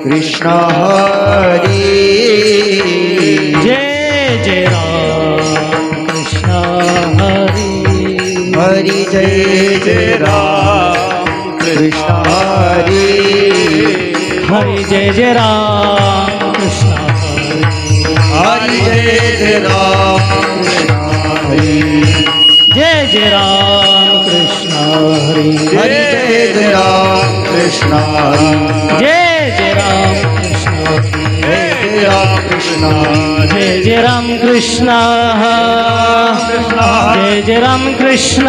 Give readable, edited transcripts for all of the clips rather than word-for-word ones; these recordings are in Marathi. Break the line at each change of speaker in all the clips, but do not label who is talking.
कृष्ण हरी
जय जय राम कृष्ण हरी
हरी जय जय राम कृष्ण हरी
हरि जय जय राम कृष्ण
हरी जय जय राम कृष्ण हरी
जय जय राम कृष्ण हरि
हरी जय जय राम कृष्ण हरी
जय जय राम कृष्ण
जय जय राम कृष्ण
जय जय राम कृष्ण जय जय राम कृष्ण जय जय राम कृष्ण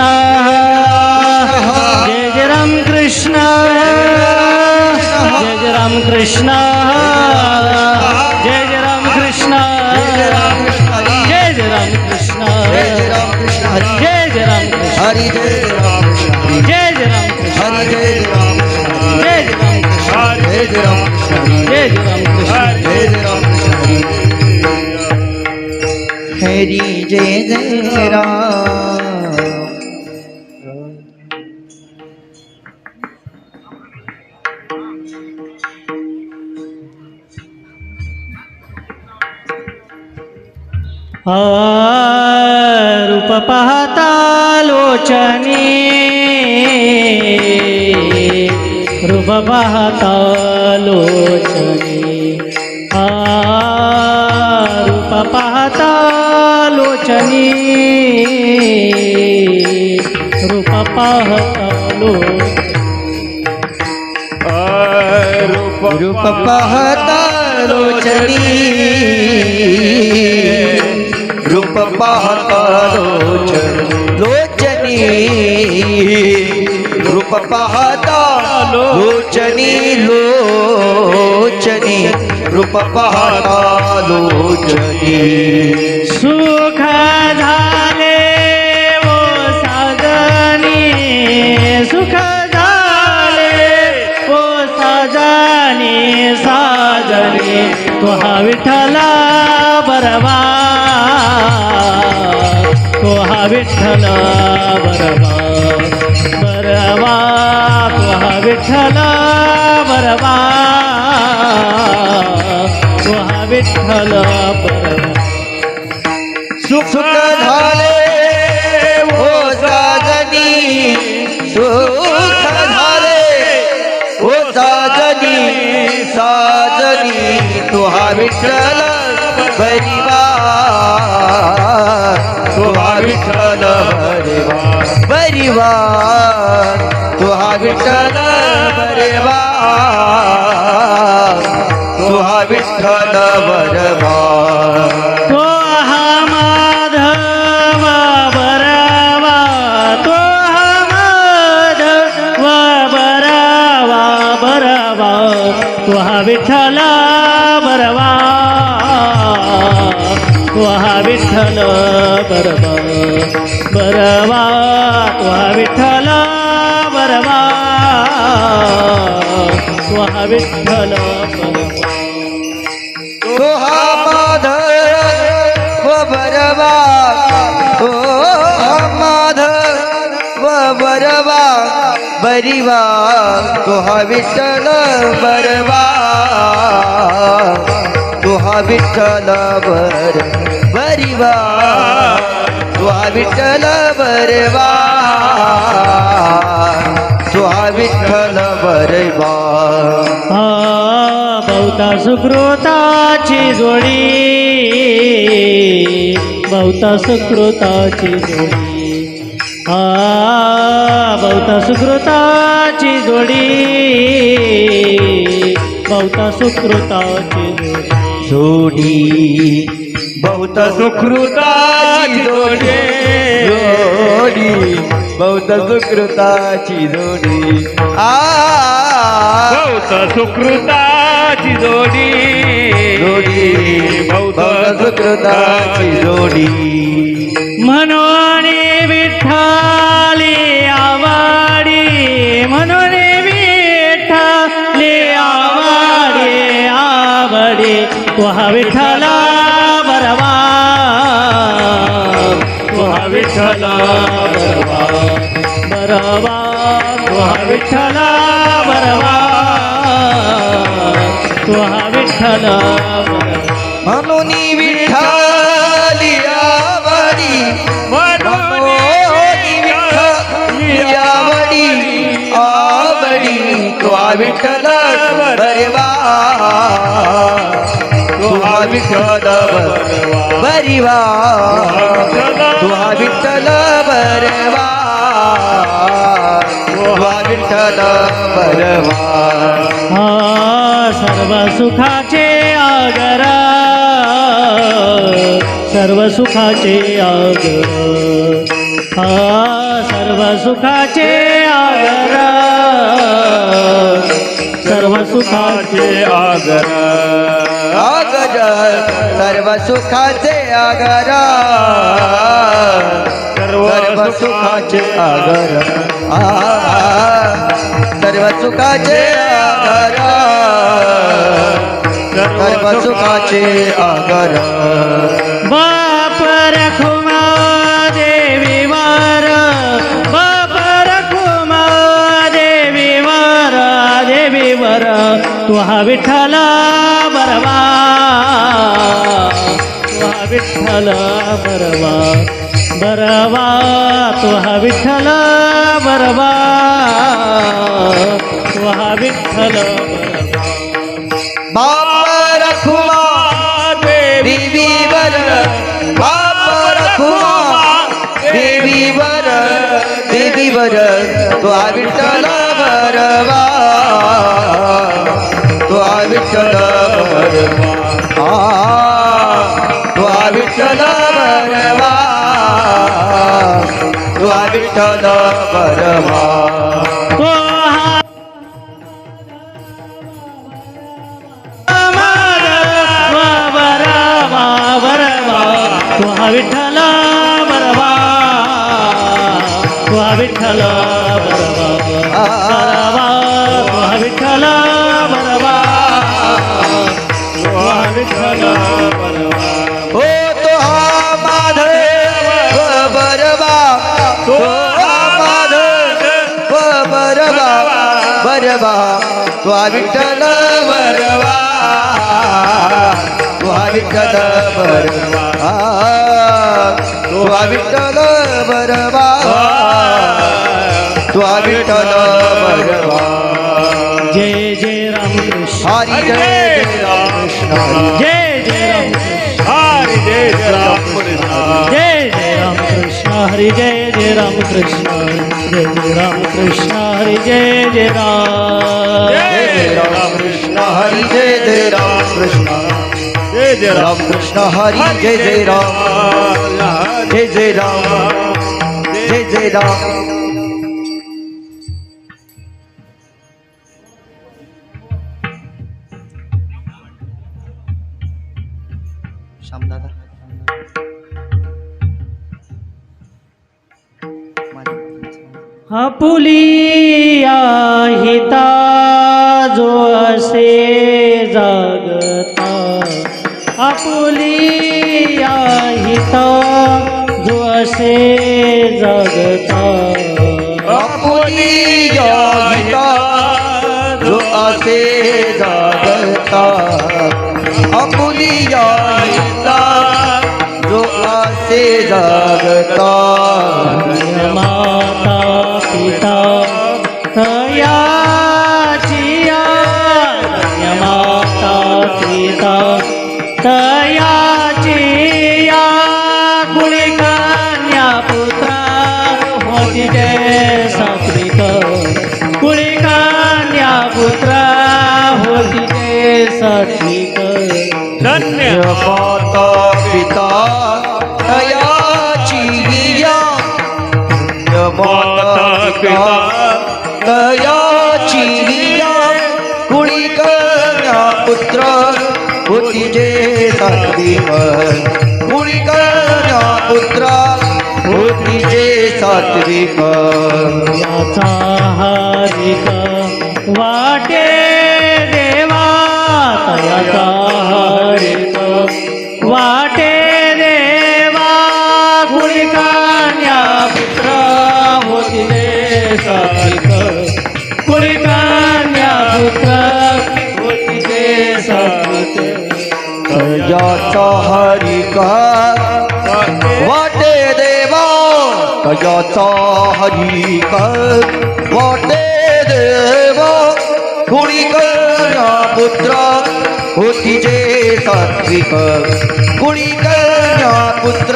जय जय राम कृष्ण जय जय राम कृष्ण जय जय राम कृष्ण
जय जय राम कृष्ण हरी
जय जय राम कृष्ण
हरी जय जय राम कृष्ण हरी
जय जय राम कृष्ण
हरी जय जय राम कृष्ण
जय जय राम कृष्ण
जय जय राम कृष्ण हरी
जय जय राम कृष्ण
जय जय राम कृष्ण हरी हरी जय जय राम
रूप पाहता लोचनी रूप पाहता लोचनी रूप पाहता लोचनी रूप पाहता
रूप पाहता लोचनी रूप पाहता लोचनी रूप पाहता लोचनी लोचनी रूप पाहता लोचनी
सुख झाले वो साजनी सुख झाले वो साजनी साजनी तो हा विठ्ठला बरवा तो हा विठ्ठला बरवा बरवा तो हा विठ्ठला बरवा तो हा विठ्ठला बरवा
सुख झाले ओ साजनी सुख झाले ओ साजनी साजनी तुहा विठ्ठल परिवार तुहा विठ्ठल परिवार तुहा विठ्ठल परिवार तुहा विठ्ठल परिवार
तो हा माधव बरवा तो हा माधव बरवा बरवा तो हा विठ्ठला बरवा तो हा विठ्ठल बरवा बरवा तो हा विठ्ठल बरवा तो हा विठ्ठल बरवा
तो हा माधव बरवा तो हा माधव बरवा बरिवा तो हा विठ्ठल बरवा तो हा विठ्ठल बरिवा तो हा विठ्ठल बरवा तो हा विठ्ठल बरवा
बहुता सुकृताची जोडी बहुता सुकृताची जोडी बहुता सुकृताची जोडी बहुता सुकृताची
जोडी बहुत सुकृताची जोडी जोडी बहुत सुकृताची जोडी
बहुत सुकृताची जोडी
जोडी बहुत सुकृताची जोडी
म्हणून विठ्ठली आवडी तो हा विठ्ठल बरवा तो हा विठ्ठल बरवा तो हा विठ्ठल बरवा तो हा विठ्ठल
म्हणून विठ्ठली आवडी म्हणून विठ्ठली आवडी आवडी तो विठ्ठल बरवा तो विठ्ठल बरवा तो विठ्ठल बरवा तो विठ्ठल बरवा
हा सर्व सुखाचे आगरा सर्व सुखाचे आगर हा सर्व सुखाचे आगरा सर्व सुखाचे
आगर
आगर सर्व सुखाचे आगर सर्व सुखाचे आगर सर्व सुखाचे आगर सर्व सुखाचे आगर
बाप रखुमा देवीवर बाप रखुमा देवीवर तू हा विठ्ठल बरवा तू हा विठ्ठल बरवा बरवा तू हा विठ्ठल बरवा तू हा विठ्ठल
बाप रखुमा देवीवर बाप रखुमा देवीवर तो विठ्ठल बरवा तो विठ्ठल बरवा तो विठ्ठल बरवा तो विठ्ठल बरवा
तो हा विठ्ठल बरवा तो हा विठ्ठल बरवा बरवा तो हा विठ्ठल बरवा तो हा विठ्ठल बरवा
हो तो माधव बरवा तो माधव बरवा बरवा तो विठ्ठल बरवा तो विठ्ठल बरवा तो विठ्ठल बरवा तो विठ्ठल बरवा
जय जय राम कृष्ण
हरी जय जय राम कृष्ण
जय जय राम कृष्ण
हरी जय जय राम कृष्ण
जय जय राम कृष्ण हरि जय जय राम कृष्ण हरि जय जय राम
कृष्ण हरी जय जय राम कृष्ण
जय जय
राम कृष्ण हरी जय जय राम जय जय राम जय जय राम श्यामदादा
आपुलिया हिता जो असे जागता आपुलिया हिता जो असे जागता
आपुलिया हिता जो असे जागता आपुलिया हिता जो असे जागता
माता पिता तयाचिया माता पिता तयाचिया कुळी कन्या पुत्रा होती जय सात्विक कुळी कन्या पुत्रा होती जय सात्विक
धन्य
माता पिता तयाची माता पिता तयाची कुणी कन्या पुत्र होती जे सात्विक कुणी कन्या पुत्र होती जे सात्विक
याचा हारिक वाटे देवा तयाचा हारिक सात्विक कुळी कन्या पुत्र होतीचे सात्विक
तयाचा हरिका वाटे देवा तयाचा हरिका वाटे देवा कुळी कन्या पुत्र होती जे सात्विक कुळी कन्या पुत्र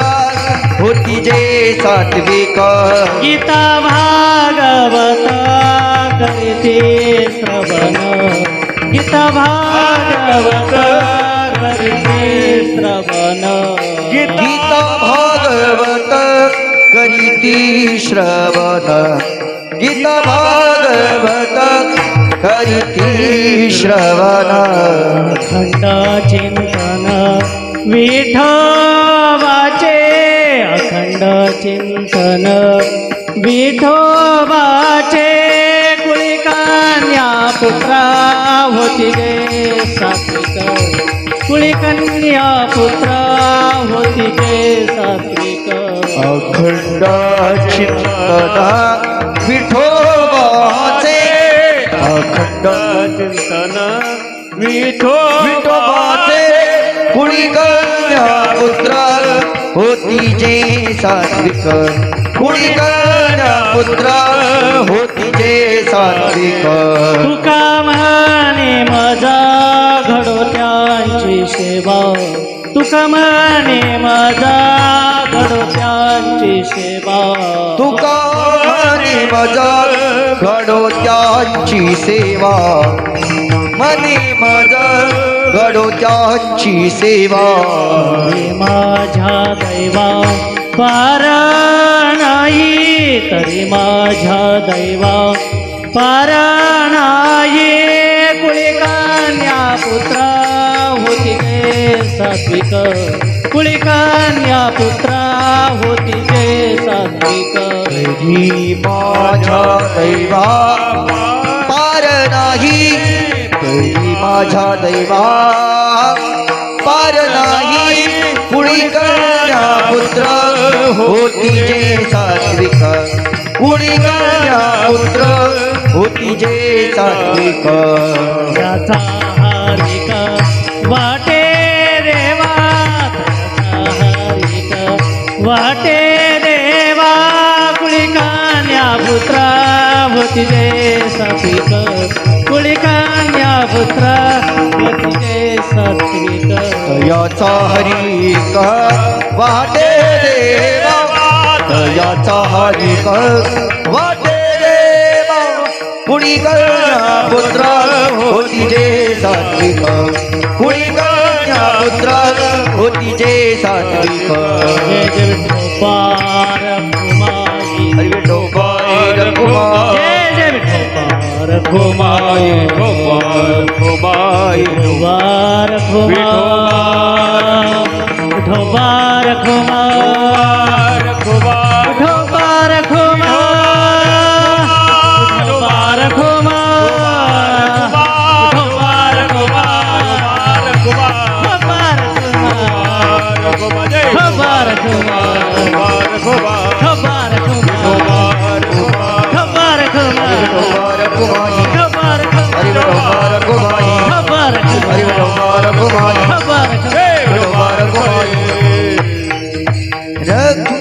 होती जे सात्विक
गीता भागवत करीते श्रवण गीता भागवत करीते श्रवण
गीता भागवत करीती श्रवण गीता भागवत करीती श्रवण
अखंड चिंतन विठोबाचे अखंड चिंतन विठोबाचे कुळी कन्या पुत्रा होती गे सात्विक कुळी कन्या पुत्रा होती गे सात्विक
अखंड चिंतन विठोबाचे अखंड
चिंतन
विठोबाचे कुळी कन्या पुत्र होती जे सात्विक कुळी कन्या पुत्र होती जे सात्विक
तुका म्हणे माझा घडोत्यांची सेवा तुका म्हणे माझा घडोत्यांची सेवा
तुका म्हणे माझा घडोत्यांची सेवा मने माझा घडोत्यांची सेवा
हे माझ्या दैवा पार नाही तरी माझ्या दैवा पार नाही कुळी कन्या पुत्र होती गे सात्विक कुळी कन्या पुत्र होती गे सात्विक
ही माझ्या दैवा पार नाही तरी माझ्या दैवा पार नाही कुळी कन्या पुत्र होती जे सात्विक कुळी कन्या पुत्र होती जे सात्विक
त्याचा हारिक वाटे देवा त्याचा हारिक वाटे देवा कुळी कन्या पुत्र होती जे सात्विक कुळी कन्या पुत्र होती जे सात्विक
याचा हरिक वाटे देवा याचा हरिक वाटे देवा कुळी कन्या पुत्र होती जे सात्विक कुळी कन्या पुत्र होती जे सात्विक
जय जय विठोबार कुमारी
हरी विठोबार कुमार
जय जय विठोबार कुमारी
गोपाल गोपाल
विठोबार कुमार विठोबार कुमार विठोबार कुमार विठोबार कुमार विठोबार कुमार विठोबार कुमार विठोबार कुमार विठोबार कुमार विठोबार कुमार
विठोबार कुमार हरी
विठोबार
विठोबार कुमार हरी विठोबार कुमार विठोबार कुमार रघु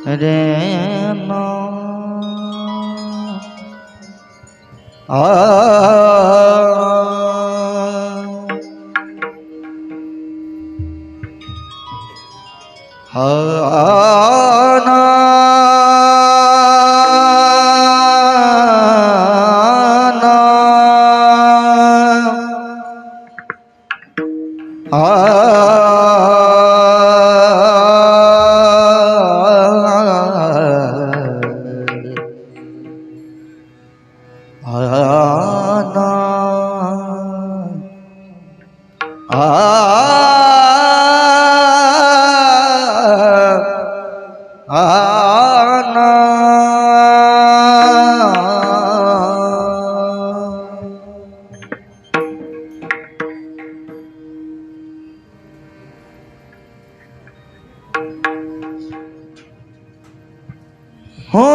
रे नो आना हो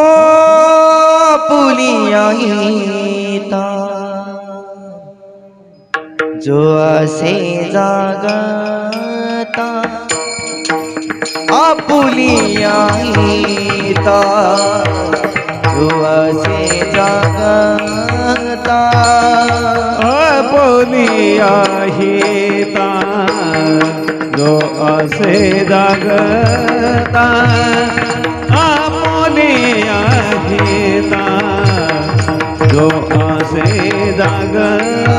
पुलियाईता जो असे जागता आपुलियाईता जो असे जागता
आपुलिया हिता जो असे जागता आपुलिया हिता जो असे जागता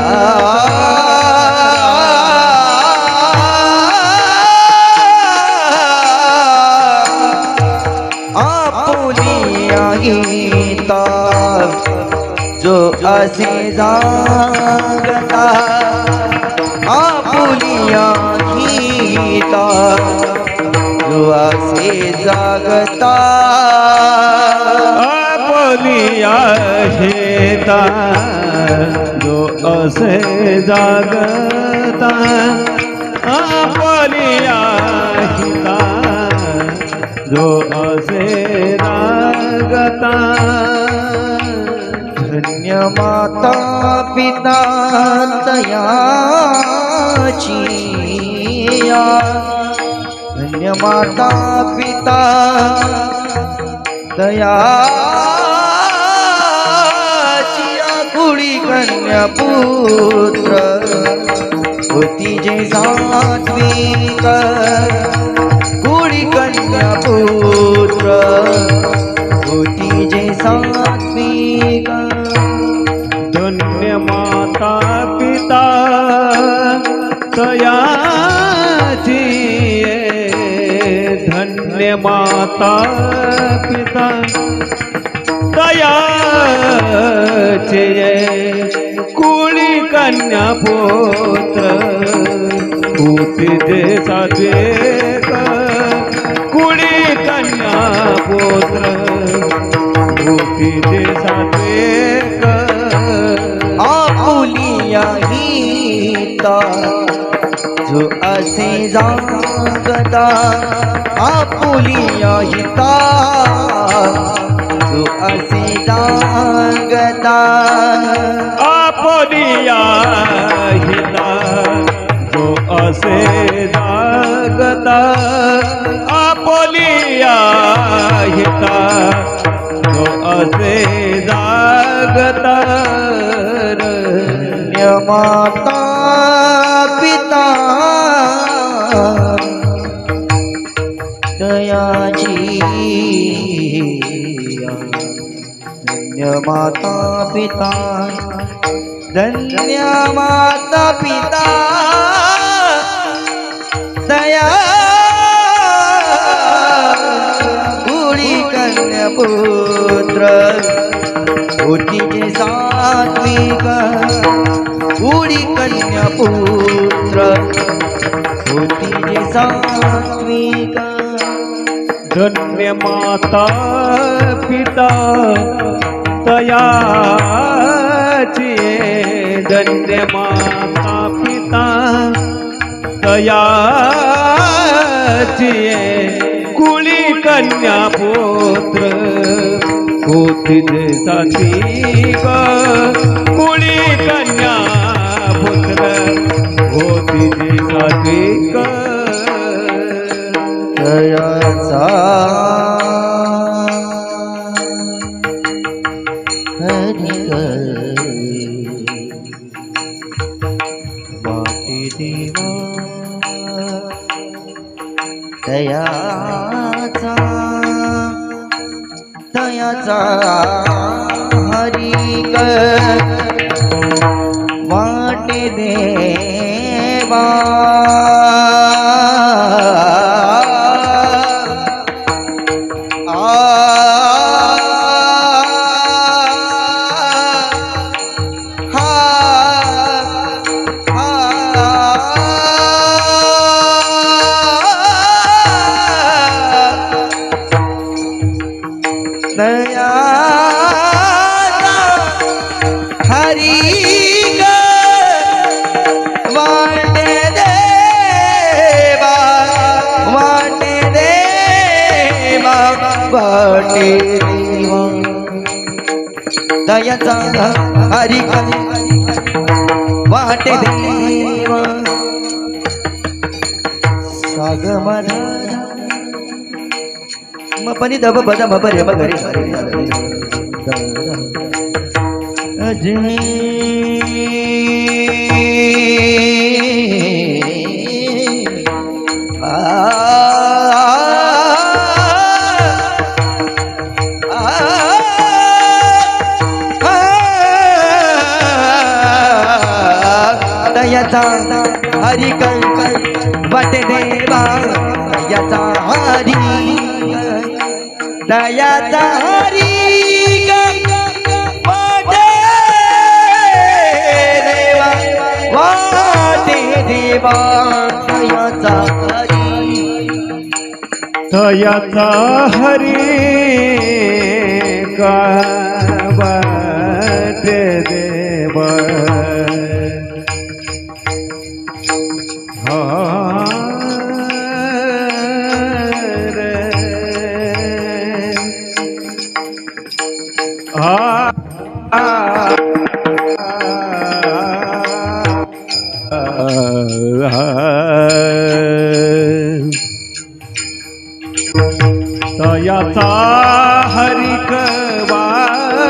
गीता जो असे जागता आपुलिया गीता जो असे जागता
आपुलिया हिता जो असे जागता आपुलिया हिता जो असे जागता
धन्य माता पिता तयाची धन्य माता पिता तयाची कुडी कन्या पुत्र होती जे सात्विक कुडी कन्या पुत्र होती जे सात्विक
धन्य माता पिता तयाची धन्य माता पिता तयाचे कुळी कन्या पुत्र होती जे सात्विक कुळी कन्या पुत्र होती जे सात्विक
आपुलिया हिता जो असे जागता आपुलिया हिता जो असे जागता
आपुलिया हिता जो असे जागता आपुलिया हिता जो असे जागता
माता पिता दयाची धन्य माता पिता धन्य माता पिता दया कुडी कन्या पुत्र होती जे सात्विक कुडी कन्या पुत्र होती जे सात्विक
धन्य माता पिता तयाची धन्य माता पिता तयाची कुळी कन्या पुत्र होती जे सात्विक कुळी कन्या पुत्र होती जे सात्विक
दयाचा हरि वाटी देवा दयाचा दयाचा हरि वाटे देवा दयाचा हरी ग वाटे देवा वाटे देवा वाटे देवा दयाचा हरी ग वाटे देवा साग मला मपनी दब बद मबरे मगरे दयाचा हरी कल वाटे देवा दयाचा हरी दयाचा हरी वाटे देवा वाटे देवा दयाचा हरी
दयाचा हरी का वाटे देवा दयाचा हरी वाट देवा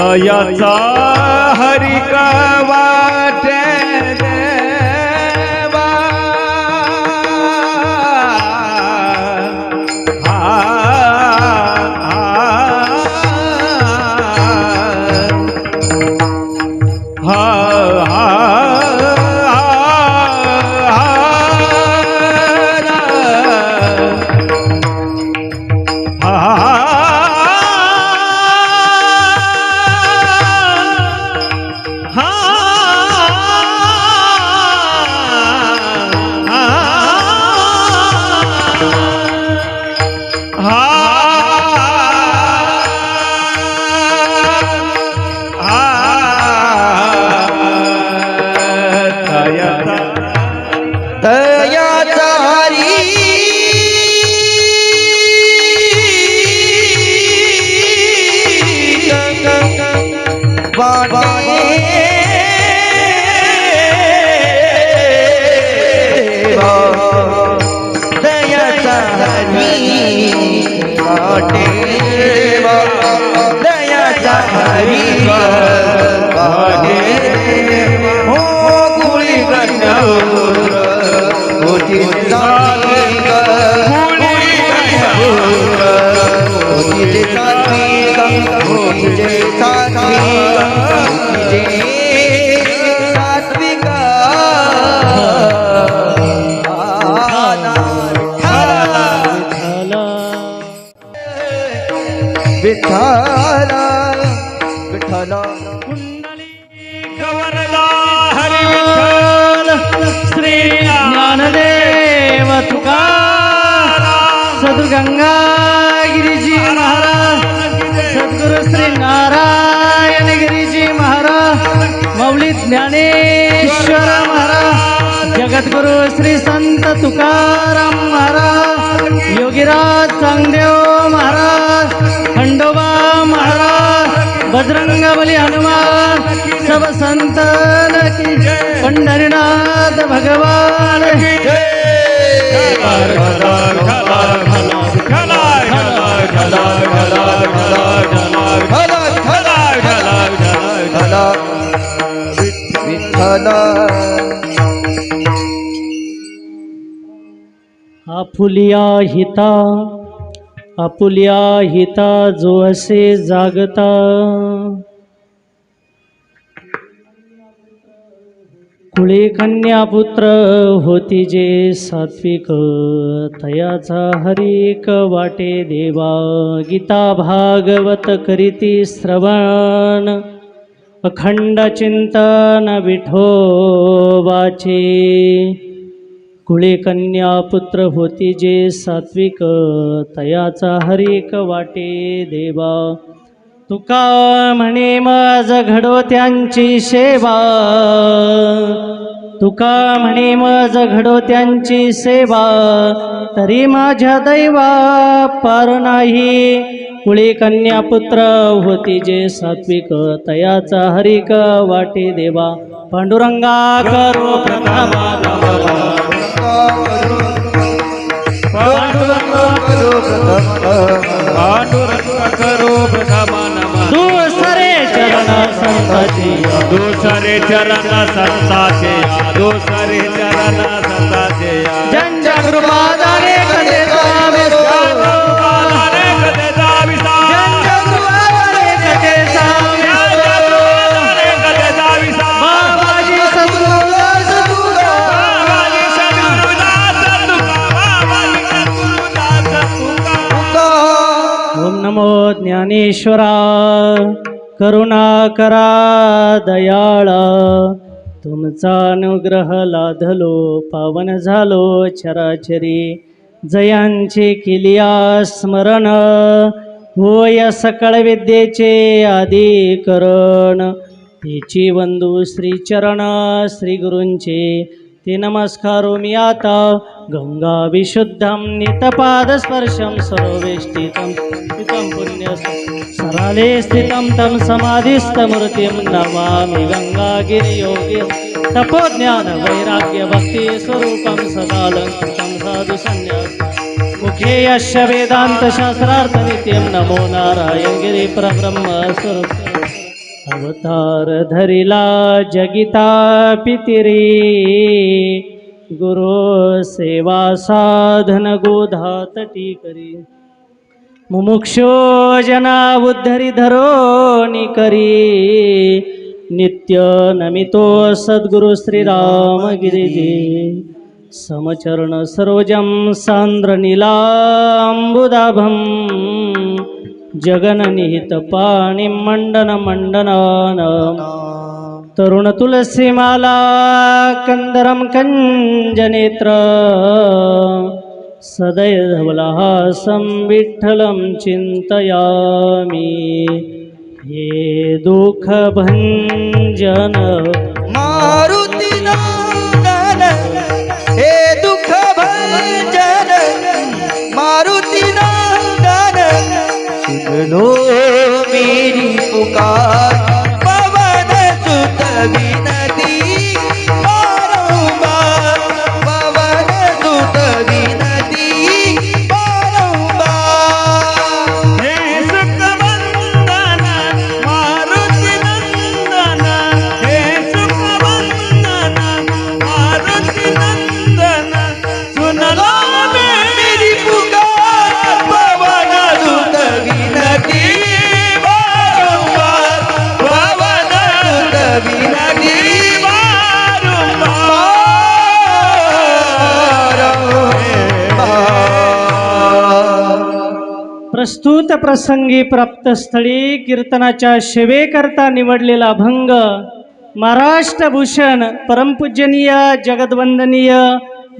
दयाचा हरी वाट देवा
दयाचा हरी वाटे देवा दयाचा हरी वाटे देवा दयाचा हरी वाटे हो गुळी कन्या विठ्ठला विठ्ठला
गवरला हरी विठ्ठल
श्री ज्ञानदेव तुकाराम सद्गुरु गंगागिरीजी महाराज सद्गुरु श्री नारायण गिरीजी महाराज मौली ज्ञानेश्वर महाराज जगद्गुरु श्री संत तुकाराम महाराज योगीराज चांगदेव महाराज खंडोबा महाराज बजरंगबली हनुमान सब संतन की पंढरीनाथ भगवान की
विठ्ठला
आपुलिया हिता जो असे जागता कुळी कन्या पुत्र होती जे सात्विक, तयाचा हरिक वाटे देवा. गीता भागवत करीती श्रवण, अखंड चिंतन विठोबाचे. कुळी कन्या पुत्र होती जे सात्विक, तयाचा हरिक वाटे देवा. तुका म्हणे मज घडो त्यांची सेवा, तुका म्हणे मज घडो त्यांची सेवा. तरी माझ्या दैवा पार नाही. कुळी कन्या पुत्र होती जे सात्विक, तयाचा हरिक वाटे देवा. पांडुरंगा करो प्रथमा नमः,
पांडुरंग करो प्रथम नमः.
दुसरे चरण संताची,
दुसरे चरण संताचे, दुसरे चरण संताचे.
ज्यांच्या कृपादाने कधीचा विसार,
कृपादाने कधीचा विसार,
ज्यांच्या कृपादाने कधीचा विसार.
कृपादाने कधीचा विसार.
बाबाजी सद्गुरुदास तुका,
बाबाजी सद्गुरुदास तुका, बाबाजी सद्गुरुदास तुका.
ओम नमो ज्ञानेश्वरा, करुणा करा दयाळा. तुमचा अनुग्रह लाधलो, पावन झालो चराचरी. जयांचे किलिया स्मरण, होय सकळ विद्येचे आदिकरण. तेची वंदू श्रीचरण श्री गुरूंचे, ते नमस्कारो मी आता. गंगा विशुद्धं नितपाद स्पर्शं सरोवेष्टितं स्थितं पुण्य सराले स्थितं तं समाधिस्थमूर्तिं नमामि. गंगागिरियोगी तपोज्ञान वैराग्य भक्ति स्वरूपं सदालंकृतं साधु संन्यास. मुखे यस्य वेदांत शास्त्रार्थ नित्यं नमो नारायण गिरी परब्रह्म स्वरूप. अवतार धरिला जगिता पितिरी, गुरु सेवा साधन गोधातटी करी. मुमुक्षो जना उद्धरी धरोणी करी, नित्य नमितो सद्गुरु श्रीराम गिरिजी. समचरण सरोजं सांद्र नीलांबुदाभं, जगननिहित पाणी मंडन मंडनान. तरुण तुलसीमाला कंदरम कंजनेत्र, सदैधवलहासं विठ्ठलं चिंतयामि. हे दुःख भंजन
मारुती नंदन, हे दुःख भंजन मारुती नंदन. सुन लो मेरी पुकार, पवन सुत विनती बारंबार. पवन सुत विनती बारंबार.
हे सुखवंदन मारुती नंदन, हे सुखवंदन मारुती नंदन. सुनलो
मेरी पुकार, पवन सुत विनती बारंबार. पवन सुत विनती
प्रस्तुत प्रसंगी प्राप्तस्थळी कीर्तनाच्या सेवेकरता निवडलेला अभंग. महाराष्ट्र भूषण परमपूजनीय जगद्वंदनीय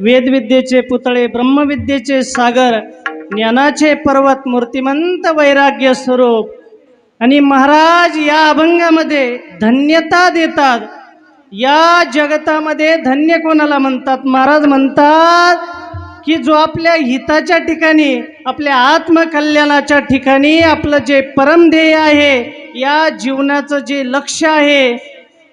वेदविद्येचे पुतळे, ब्रह्मविद्येचे सागर, ज्ञानाचे पर्वत, मूर्तिमंत वैराग्य स्वरूप. आणि महाराज या अभंगामध्ये धन्यता देतात. या जगतामध्ये धन्य कोणाला म्हणतात? महाराज म्हणतात की जो आपल्या हिताच्या ठिकाणी, आपल्या आत्मकल्याणाच्या ठिकाणी आपलं जे परमध्येय आहे, या जीवनाचं जे लक्ष्य आहे,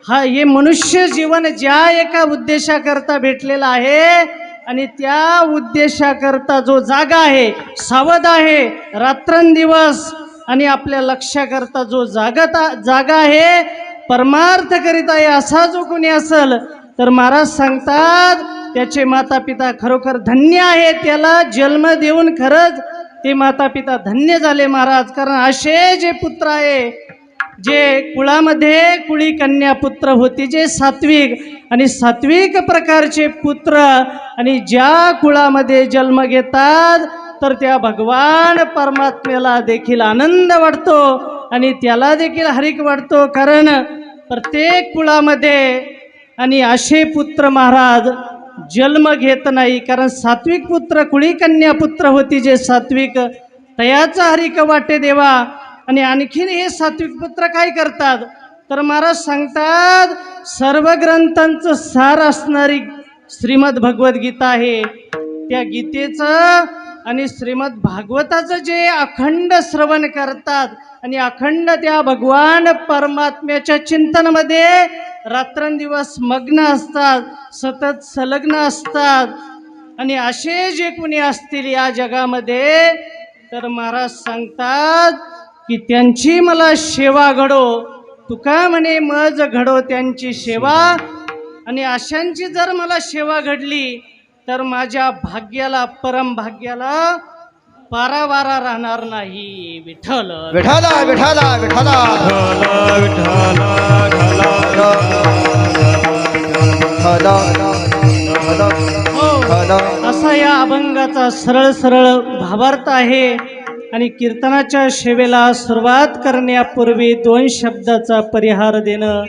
हे मनुष्य जीवन ज्या एका उद्देशाकरता भेटलेला आहे आणि त्या उद्देशाकरता जो जागा आहे, सावध आहे रात्रंदिवस, आणि आपल्या लक्ष्याकरता जो जागा आहे, परमार्थ करीत आहे, असा जो कोणी असेल तर महाराज सांगतात त्याचे माता पिता खरोखर धन्य आहे. त्याला जन्म देऊन खरंच ते माता पिता धन्य झाले महाराज. कारण असे जे पुत्र आहे, जे कुळामध्ये कुळी कन्या पुत्र होती जे सात्विक, आणि सात्विक प्रकारचे पुत्र आणि ज्या कुळामध्ये जन्म घेतात तर त्या भगवान परमात्म्याला देखील आनंद वाटतो आणि त्याला देखील हरिक वाटतो. कारण प्रत्येक कुळामध्ये आणि असे पुत्र महाराज जन्म घेत नाही. कारण सात्विक पुत्र कुळी कन्या पुत्र होती जे सात्विक तयाचा हरिक वाटे देवा. आणि आणखीन हे सात्विक पुत्र काय करतात तर महाराज सांगतात सर्व ग्रंथांचं सार असणारी श्रीमद भगवद्गीता आहे. त्या गीतेचं आणि श्रीमद भागवताचं जे अखंड श्रवण करतात आणि अखंड त्या भगवान परमात्म्याच्या चिंतनामध्ये रात्रंदिवस मग्न असतात, सतत संलग्न असतात. आणि असे जे कोणी असतील या जगामध्ये तर महाराज सांगतात की त्यांची मला सेवा घडो. तुका म्हणे मज घडो त्यांची सेवा. आणि अशांची जर मला सेवा घडली तर माझ्या भाग्याला परम भाग्याला पारावारा राहणार नाही. विठ्ठल
विठाला विठाला विठाला
असा या अभंगाचा सरळ सरळ भावार्थ आहे. आणि कीर्तनाच्या सेवेला सुरुवात करण्यापूर्वी 2 शब्दाचा परिहार देणं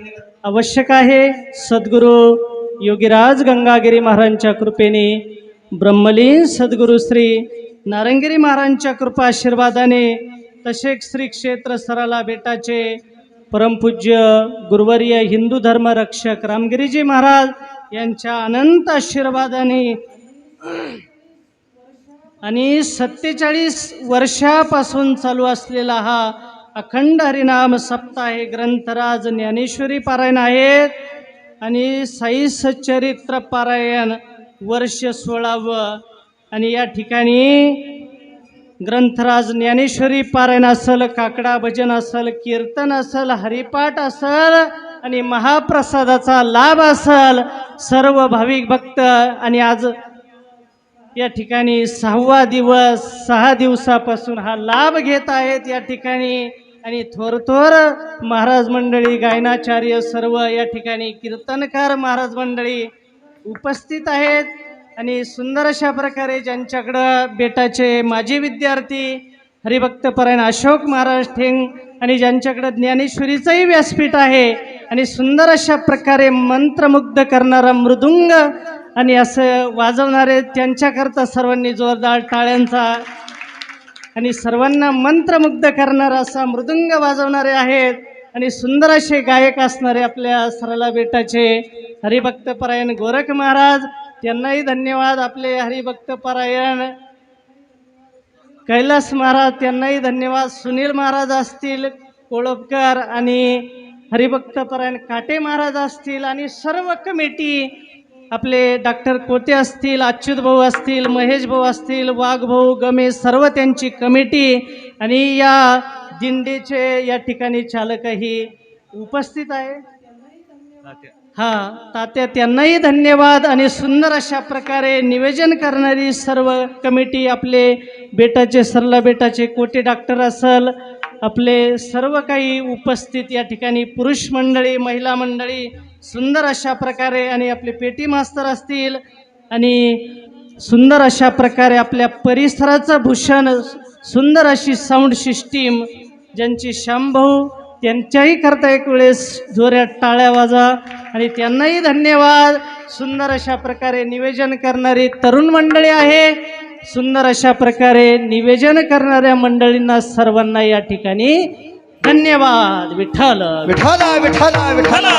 आवश्यक आहे. सद्गुरू योगीराज गंगागिरी महाराजांच्या कृपेने ब्रह्मलीन सद्गुरू श्री नारंगिरी महाराजांच्या कृपा आशीर्वादाने तसेच श्री क्षेत्र सराला बेटाचे परमपूज्य गुरुवर्य हिंदू धर्म रक्षक रामगिरीजी महाराज यांच्या अनंत आशीर्वादाने आणि 47 वर्षापासून चालू असलेला हा अखंड हरिनाम सप्ताह ग्रंथराज ज्ञानेश्वरी पारायण आहेत. आणि साई सच्चरित्र पारायण वर्ष 16वे. आणि या ठिकाणी ग्रंथराज ज्ञानेश्वरी पारायण असेल, काकडा भजन असेल, कीर्तन असेल, हरिपाठ असेल आणि महाप्रसादाचा लाभ असेल. सर्व भाविक भक्त आणि आज या ठिकाणी 6वा दिवस, 6 दिवसापासून हा लाभ घेत आहेत या ठिकाणी. आणि थोर महाराज मंडळी, गायनाचार्य सर्व या ठिकाणी कीर्तनकार महाराज मंडळी उपस्थित आहेत. आणि सुंदर अशा प्रकारे ज्यांच्याकडं बेटाचे माजी विद्यार्थी हरिभक्तपरायण अशोक महाराज ठेंग आणि ज्यांच्याकडं ज्ञानेश्वरीचंही व्यासपीठ आहे आणि सुंदर अशा प्रकारे मंत्रमुग्ध करणारा मृदुंग आणि असं वाजवणारे त्यांच्याकरता सर्वांनी जोरदार टाळ्यांचा आणि सर्वांना मंत्रमुग्ध करणारा असा मृदुंग वाजवणारे आहेत. आणि सुंदर असे गायक असणारे आपल्या सरला बेटाचे हरिभक्तपरायण गोरख महाराज त्यांनाही धन्यवाद. आपले हरिभक्तपरायण कैलास महाराज त्यांनाही धन्यवाद. सुनील महाराज असतील कोळपकर आणि हरिभक्तपरायण काटे महाराज असतील आणि सर्व कमिटी आपले डॉक्टर कोते असतील, अच्युत भाऊ असतील, महेश भाऊ असतील, वाघ भाऊ गमे सर्व त्यांची कमिटी आणि या दिंडीचे या ठिकाणी चालकही उपस्थित आहे. तात्या त्यांनाही धन्यवाद. आणि सुंदर अशा प्रकारे निवेदन करणारी सर्व कमिटी आपले बेटाचे सरला बेटाचे कोटे डॉक्टर असल, आपले सर्व काही उपस्थित या ठिकाणी पुरुष मंडळी, महिला मंडळी सुंदर अशा प्रकारे आणि आपले पेटी मास्तर असतील आणि सुंदर अशा प्रकारे आपल्या परिसराचं भूषण सुंदर अशी साऊंड सिस्टीम ज्यांची श्यामभाऊ त्यांच्याही करता एक वेळेस जोऱ्यात टाळ्या वाजा आणि त्यांनाही धन्यवाद. सुंदर अशा प्रकारे निवेदन करणारी तरुण मंडळी आहे. सुंदर अशा प्रकारे निवेदन करणाऱ्या मंडळींना सर्वांना या ठिकाणी धन्यवाद. विठ्ठल
विठाला विठाला विठाला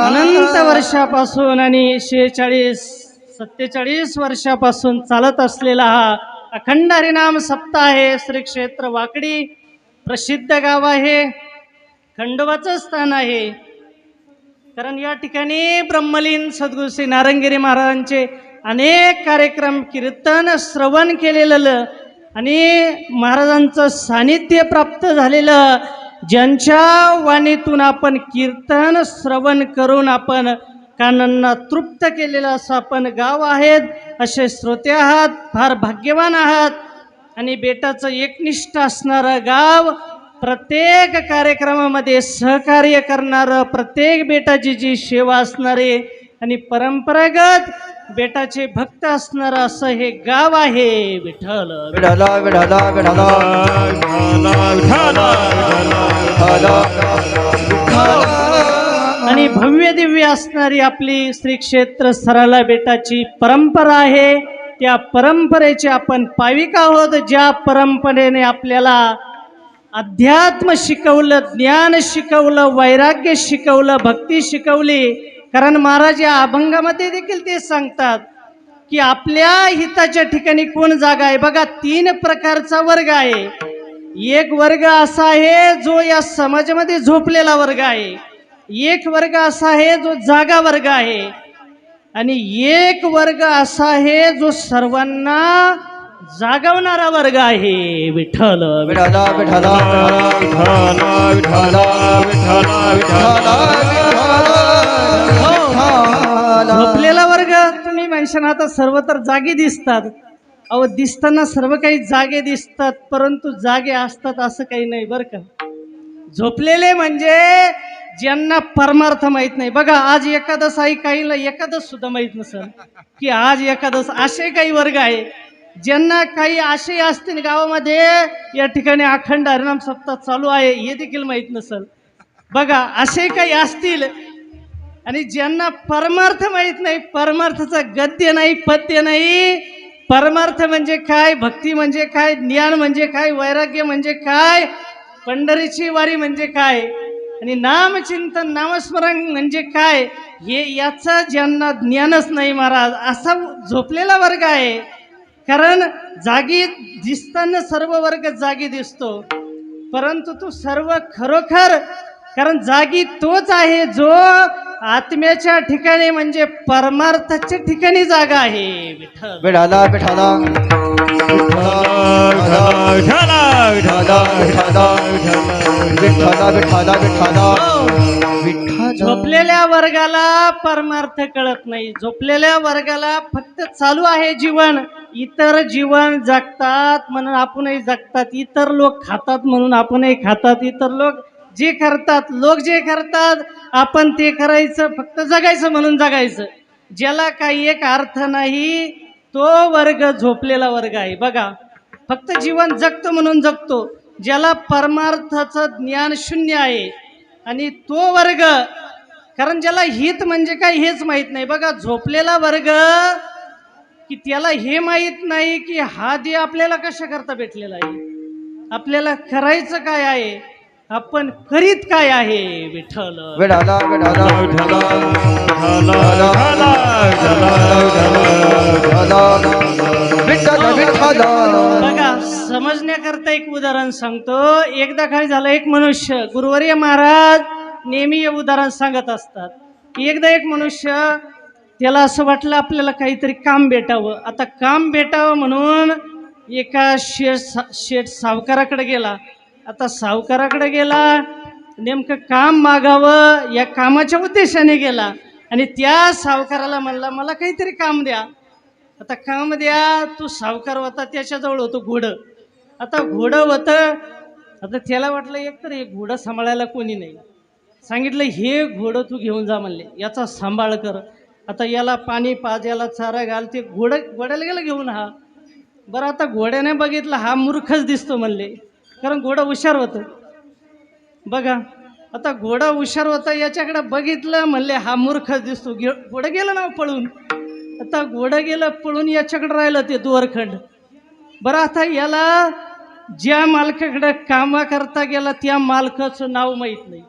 अनंत वर्षापासून आणि 47 वर्षापासून चालत असलेला हा अखंड हरिनाम सप्ताह आहे. श्री क्षेत्र वाकडी प्रसिद्ध गाव आहे, खंडोबाचं स्थान आहे. कारण या ठिकाणी ब्रह्मलीन सद्गुरू श्री नारंगिरी महाराजांचे अनेक कार्यक्रम कीर्तन श्रवण केलेलं आणि महाराजांचं सानिध्य प्राप्त झालेलं, ज्यांच्या वाणीतून आपण कीर्तन श्रवण करून आपण कानांना तृप्त केलेलं असं आपण गाव आहेत. असे श्रोते आहात, फार भाग्यवान आहात. आणि बेटाचं एकनिष्ठ असणारं गाव, प्रत्येक कार्यक्रमामध्ये सहकार्य करणारं, प्रत्येक बेटाची जी सेवा असणारे आणि परंपरागत बेटाचे भक्त असणारं असं हे गाव आहे. विठ्ठल
विठाला विठाला विठाला
आणि भव्य दिव्य असणारी आपली श्री क्षेत्र सराला बेटाची परंपरा आहे. त्या परंपरेचे आपण पाविक आहोत. ज्या परंपरेने आपल्याला अध्यात्म शिकवलं, ज्ञान शिकवलं, वैराग्य शिकवलं, भक्ती शिकवली. कारण महाराज या अभंगामध्ये देखील ते सांगतात की आपल्या हिताच्या ठिकाणी कोण जागा आहे. बघा, 3 प्रकारचा वर्ग आहे. एक वर्ग असा आहे जो या समाजामध्ये झोपलेला वर्ग आहे, एक वर्ग असा आहे जो जागा वर्ग आहे, आणि एक वर्ग असा आहे जो सर्वांना जागवणारा वर्ग आहे. विठ्ठल
विठाला विठाला
झोपलेला वर्ग तुम्ही म्हणशाल आता सर्व तर जागे दिसतात. अहो, दिसताना सर्व काही जागे दिसतात, परंतु जागे असतात असं काही नाही बरं का. झोपलेले म्हणजे ज्यांना परमार्थ माहित नाही. बघा, आज एकादश आहे, काहीला एकादश सुद्धा माहित नसेल की आज एकादश. असे काही वर्ग आहे ज्यांना काही असे असतील गावामध्ये या ठिकाणी अखंड हरिनाम सप्ताह चालू आहे हे देखील माहित नसेल. बघा, असे काही असतील. आणि ज्यांना परमार्थ माहित नाही, परमार्थाचा गद्य नाही, पद्य नाही, परमार्थ म्हणजे काय, भक्ती म्हणजे काय, ज्ञान म्हणजे काय, वैराग्य म्हणजे काय, पंढरीची वारी म्हणजे काय, आणि नामचिंतन नामस्मरण म्हणजे काय, हे याचं ज्यांना ज्ञानच नाही महाराज, असा झोपलेला वर्ग आहे. कारण जागी दिसताना सर्व वर्ग जागी दिसतो, परंतु तो सर्व खरोखर, कारण जागी तोच आहे जो आत्म्याच्या ठिकाणी म्हणजे परमार्थाच्या ठिकाणी जागा आहे. विठ्ठल
विठाला विठाला विठाला विठाला विठाला.
झोपलेल्या वर्गाला परमार्थ कळत नाही. झोपलेल्या वर्गाला फक्त चालू आहे जीवन. इतर जीवन जगतात म्हणून आपणही जगतात, इतर लोक खातात म्हणून आपणही खातात, इतर लोक जे करतात आपण ते करायचं, फक्त जगायचं म्हणून जगायचं. ज्याला काही एक अर्थ नाही तो वर्ग झोपलेला वर्ग आहे. बघा, फक्त जीवन जगतो म्हणून जगतो, ज्याला परमार्थाचं ज्ञान शून्य आहे, आणि तो वर्ग, कारण ज्याला हित म्हणजे काय हेच माहीत नाही. बघा, झोपलेला वर्ग की त्याला हे माहीत नाही की हा देह आपल्याला कशा करता भेटलेला आहे, आपल्याला करायचं काय आहे, आपण करीत काय आहे. विठ्ठल
विठाला विठाला
बघा, समजण्याकरता एक उदाहरण सांगतो. एकदा काय झालं, एक मनुष्य, गुरुवर्य महाराज नेहमी हे उदाहरण सांगत असतात. एकदा एक मनुष्य, त्याला असं वाटलं आपल्याला काहीतरी काम भेटावं. आता काम भेटावं म्हणून एका शेठ सावकाराकडे गेला. आता सावकाराकडे गेला, नेमकं काम मागावं या कामाच्या उद्देशाने गेला, आणि त्या सावकाराला म्हणला मला काहीतरी काम द्या. आता काम द्या. तो सावकार होता, त्याच्याजवळ होतं घोडं. आता घोडं होतं. आता त्याला वाटलं एकतर हे घोडं सांभाळायला कोणी नाही. सांगितलं हे घोडं तू घेऊन जा म्हणले, याचा सांभाळ कर. आता याला पाणी पाज, याला चारा घाल. ते घोड्याला गेलं घेऊन. हा बरं, आता घोड्याने बघितलं हा मूर्खच दिसतो म्हणले, कारण घोडं हुशार होतं. बघा, आता घोडा हुशार होता, याच्याकडे बघितलं, म्हणले हा मूर्खच दिसतो. घोडं गेलं ना पळून. आता घोडं गेलं पळून, याच्याकडे राहिलं ते दोरखंड. बरं, आता याला ज्या मालकाकडे कामा करता गेला त्या मालकाचं नाव माहीत नाही,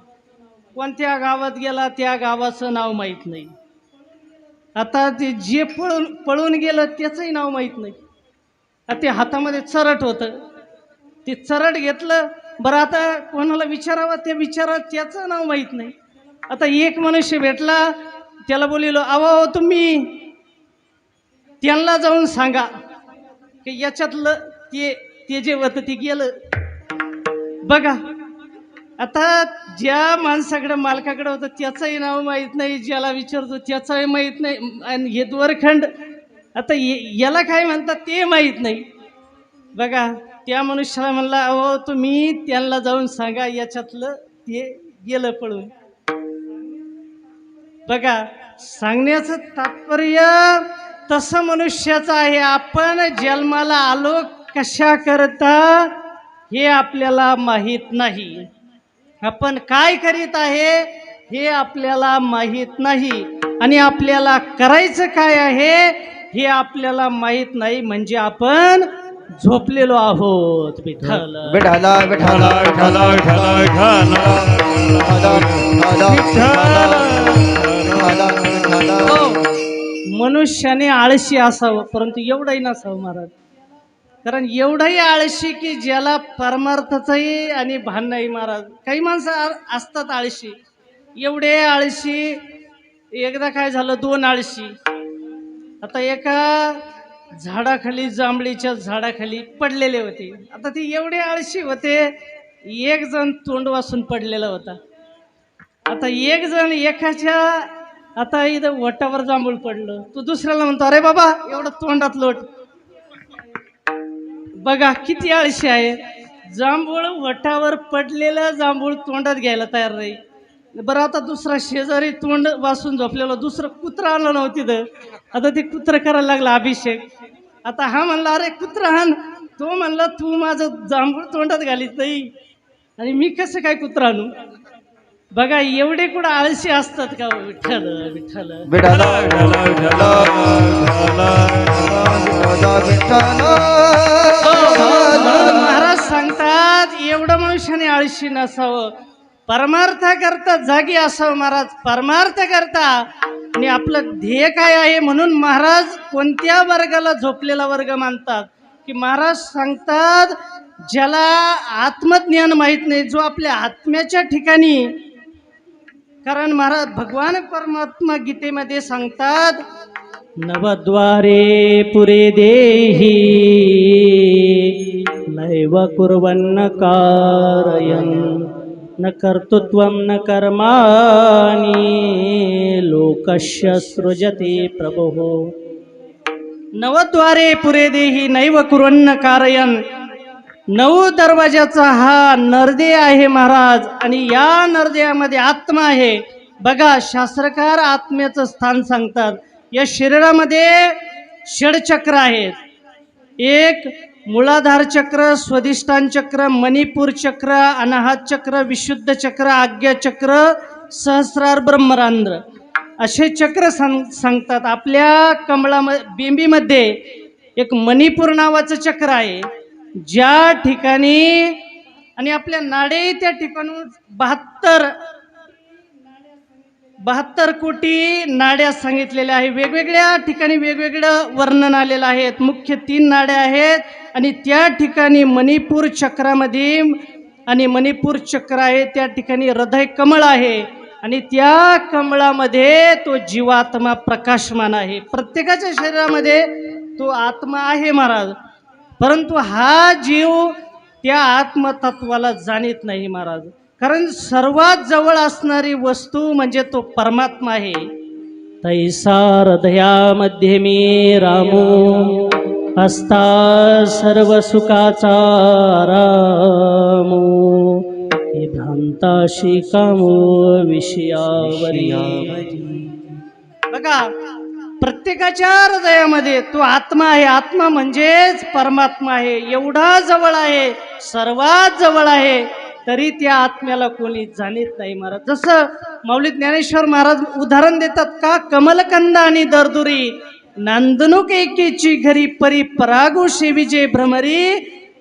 कोणत्या गावात गेला त्या गावाचं नाव माहीत नाही. आता ते जे पळून गेलं त्याचंही नाव माहीत नाही. ते हातामध्ये चरट होतं, ते चरट घेतलं. बरं, आता कोणाला विचारावं, ते त्याचं नाव माहीत नाही. आता एक मनुष्य भेटला, त्याला बोलिलो, अहो तुम्ही त्यांना जाऊन सांगा की याच्यातलं ते जे होतं ते गेलं. बघा, आता ज्या माणसाकडे मालकाकडे होतं त्याचंही नाव माहीत नाही, ज्याला विचारतो त्याचंही माहीत नाही, आणि हे दोरखंड आता याला काय म्हणतात ते माहीत नाही. बघा त्या मनुष्याला म्हणला अहो तुम्ही त्यांना जाऊन सांगा याच्यातलं ते गेलं पळून. बघा सांगण्याचं तात्पर्य तसं मनुष्याचं आहे. आपण जन्माला आलो कशा करता हे आपल्याला माहीत नाही. आपण काय करीत आहे हे आपल्याला माहीत नाही आणि आपल्याला करायचं काय आहे हे आपल्याला माहीत नाही. म्हणजे आपण झोपलेलो आहोत. विठ्ठल
विठाला विठाला
विठाला विठाला विठाला
हो, मनुष्याने आळशी असावं परंतु एवढंही नसावं महाराज. कारण एवढंही आळशी की ज्याला परमार्थाचंही आणि भान नाही महाराज. काही माणसं असतात आळशी, एवढे आळशी. एकदा काय झालं, दोन आळशी आता एका झाडाखाली, जांभळीच्या झाडाखाली पडलेले होते. आता ते एवढे आळशी होते, एक जण तोंड वासून पडलेला होता. आता एक जण एकाच्या आता इथं वटावर जांभूळ पडलं, तो दुसऱ्याला म्हणतो अरे बाबा एवढं तोंडात लोट. बघा किती आळशी आहे. जांभूळ वटावर पडलेलं जांभूळ तोंडात घ्यायला तयार नाही. बरं आता दुसरा शेजारी तोंड वासून झोपलेलं दुसरं कुत्रं आलं नव्हतं तिथं. आता ते कुत्रं करायला लागला अभिषेक. आता हा म्हणला अरे कुत्रं हान. तो म्हणला तू माझं जांभूळ तोंडात घालीत नाही आणि मी कसं काय कुत्रं आणू. बघा एवढे कुठं आळशी असतात का. विठ्ठल विठ्ठल
विठाला विठाला विठाला.
म्हणून महाराज सांगतात एवढं मनुष्याने आळशी नसावं, परमार्थ करता जागी असावं महाराज. परमार्थ करता आणि आपलं ध्येय काय आहे. म्हणून महाराज कोणत्या वर्गाला झोपलेला वर्ग मानतात की महाराज सांगतात ज्याला आत्मज्ञान माहीत नाही, जो आपल्या आत्म्याच्या ठिकाणी. कारण महाराज भगवान परमात्मा गीतेमध्ये सांगतात नवद्वारे पुरे देही नैव कुर्वन्न कारयन् न कर्तृत्वं न कर्माणि लोकस्य सृजते प्रभुः. नवद्वारे पुरे देही नैव कुर्वन्न कारयन्. 9 दरवाजाचा हा नरदे आहे महाराज आणि या नरदेयामध्ये आत्मा आहे. बघा शास्त्रकार आत्म्याचं स्थान सांगतात. या शरीरामध्ये षडचक्र आहेत. एक मूलाधार चक्र, स्वाधिष्ठान चक्र, मणिपूर चक्र, अनाहत चक्र, विशुद्ध चक्र, आज्ञा चक्र, सहस्रार ब्रह्मरांध्र असे चक्र सांगतात. आपल्या बिंबीमध्ये एक मणिपूर नावाचं चक्र आहे ज्या ठिकाणी आणि आपल्या नाडे त्या ठिकाणून 72 कोटी नाड्या सांगितलेल्या आहे. वेगवेगळ्या ठिकाणी वेगवेगळं वर्णन आलेलं आहे. मुख्य 3 नाड्या आहेत आणि त्या ठिकाणी मणिपूर चक्रामध्ये आणि मणिपूर चक्र आहे त्या ठिकाणी हृदय कमळ आहे आणि त्या कमळामध्ये तो जीवात्मा प्रकाशमान आहे. प्रत्येकाच्या शरीरामध्ये तो आत्मा आहे महाराज. परंतु हा जीव त्या आत्मतत्वाला जाणीत नाही महाराज. कारण सर्वात जवळ असणारी वस्तू म्हणजे तो परमात्मा आहे. तैसा हृदयामध्ये मी रामो असता सर्व सुखाचा रामो हे भ्रांताशी कामो विषयावरी. बघा प्रत्येकाच्या हृदयामध्ये तो आत्मा आहे. आत्मा म्हणजेच परमात्मा आहे. एवढा जवळ आहे, सर्वात जवळ आहे, तरी त्या आत्म्याला कोणी जाणीत नाही महाराज. जसं माऊली ज्ञानेश्वर महाराज उदाहरण देतात का कमलकंद आणि दरदुरी नांदणूक एकेची घरी परी परागू शेवीजे भ्रमरी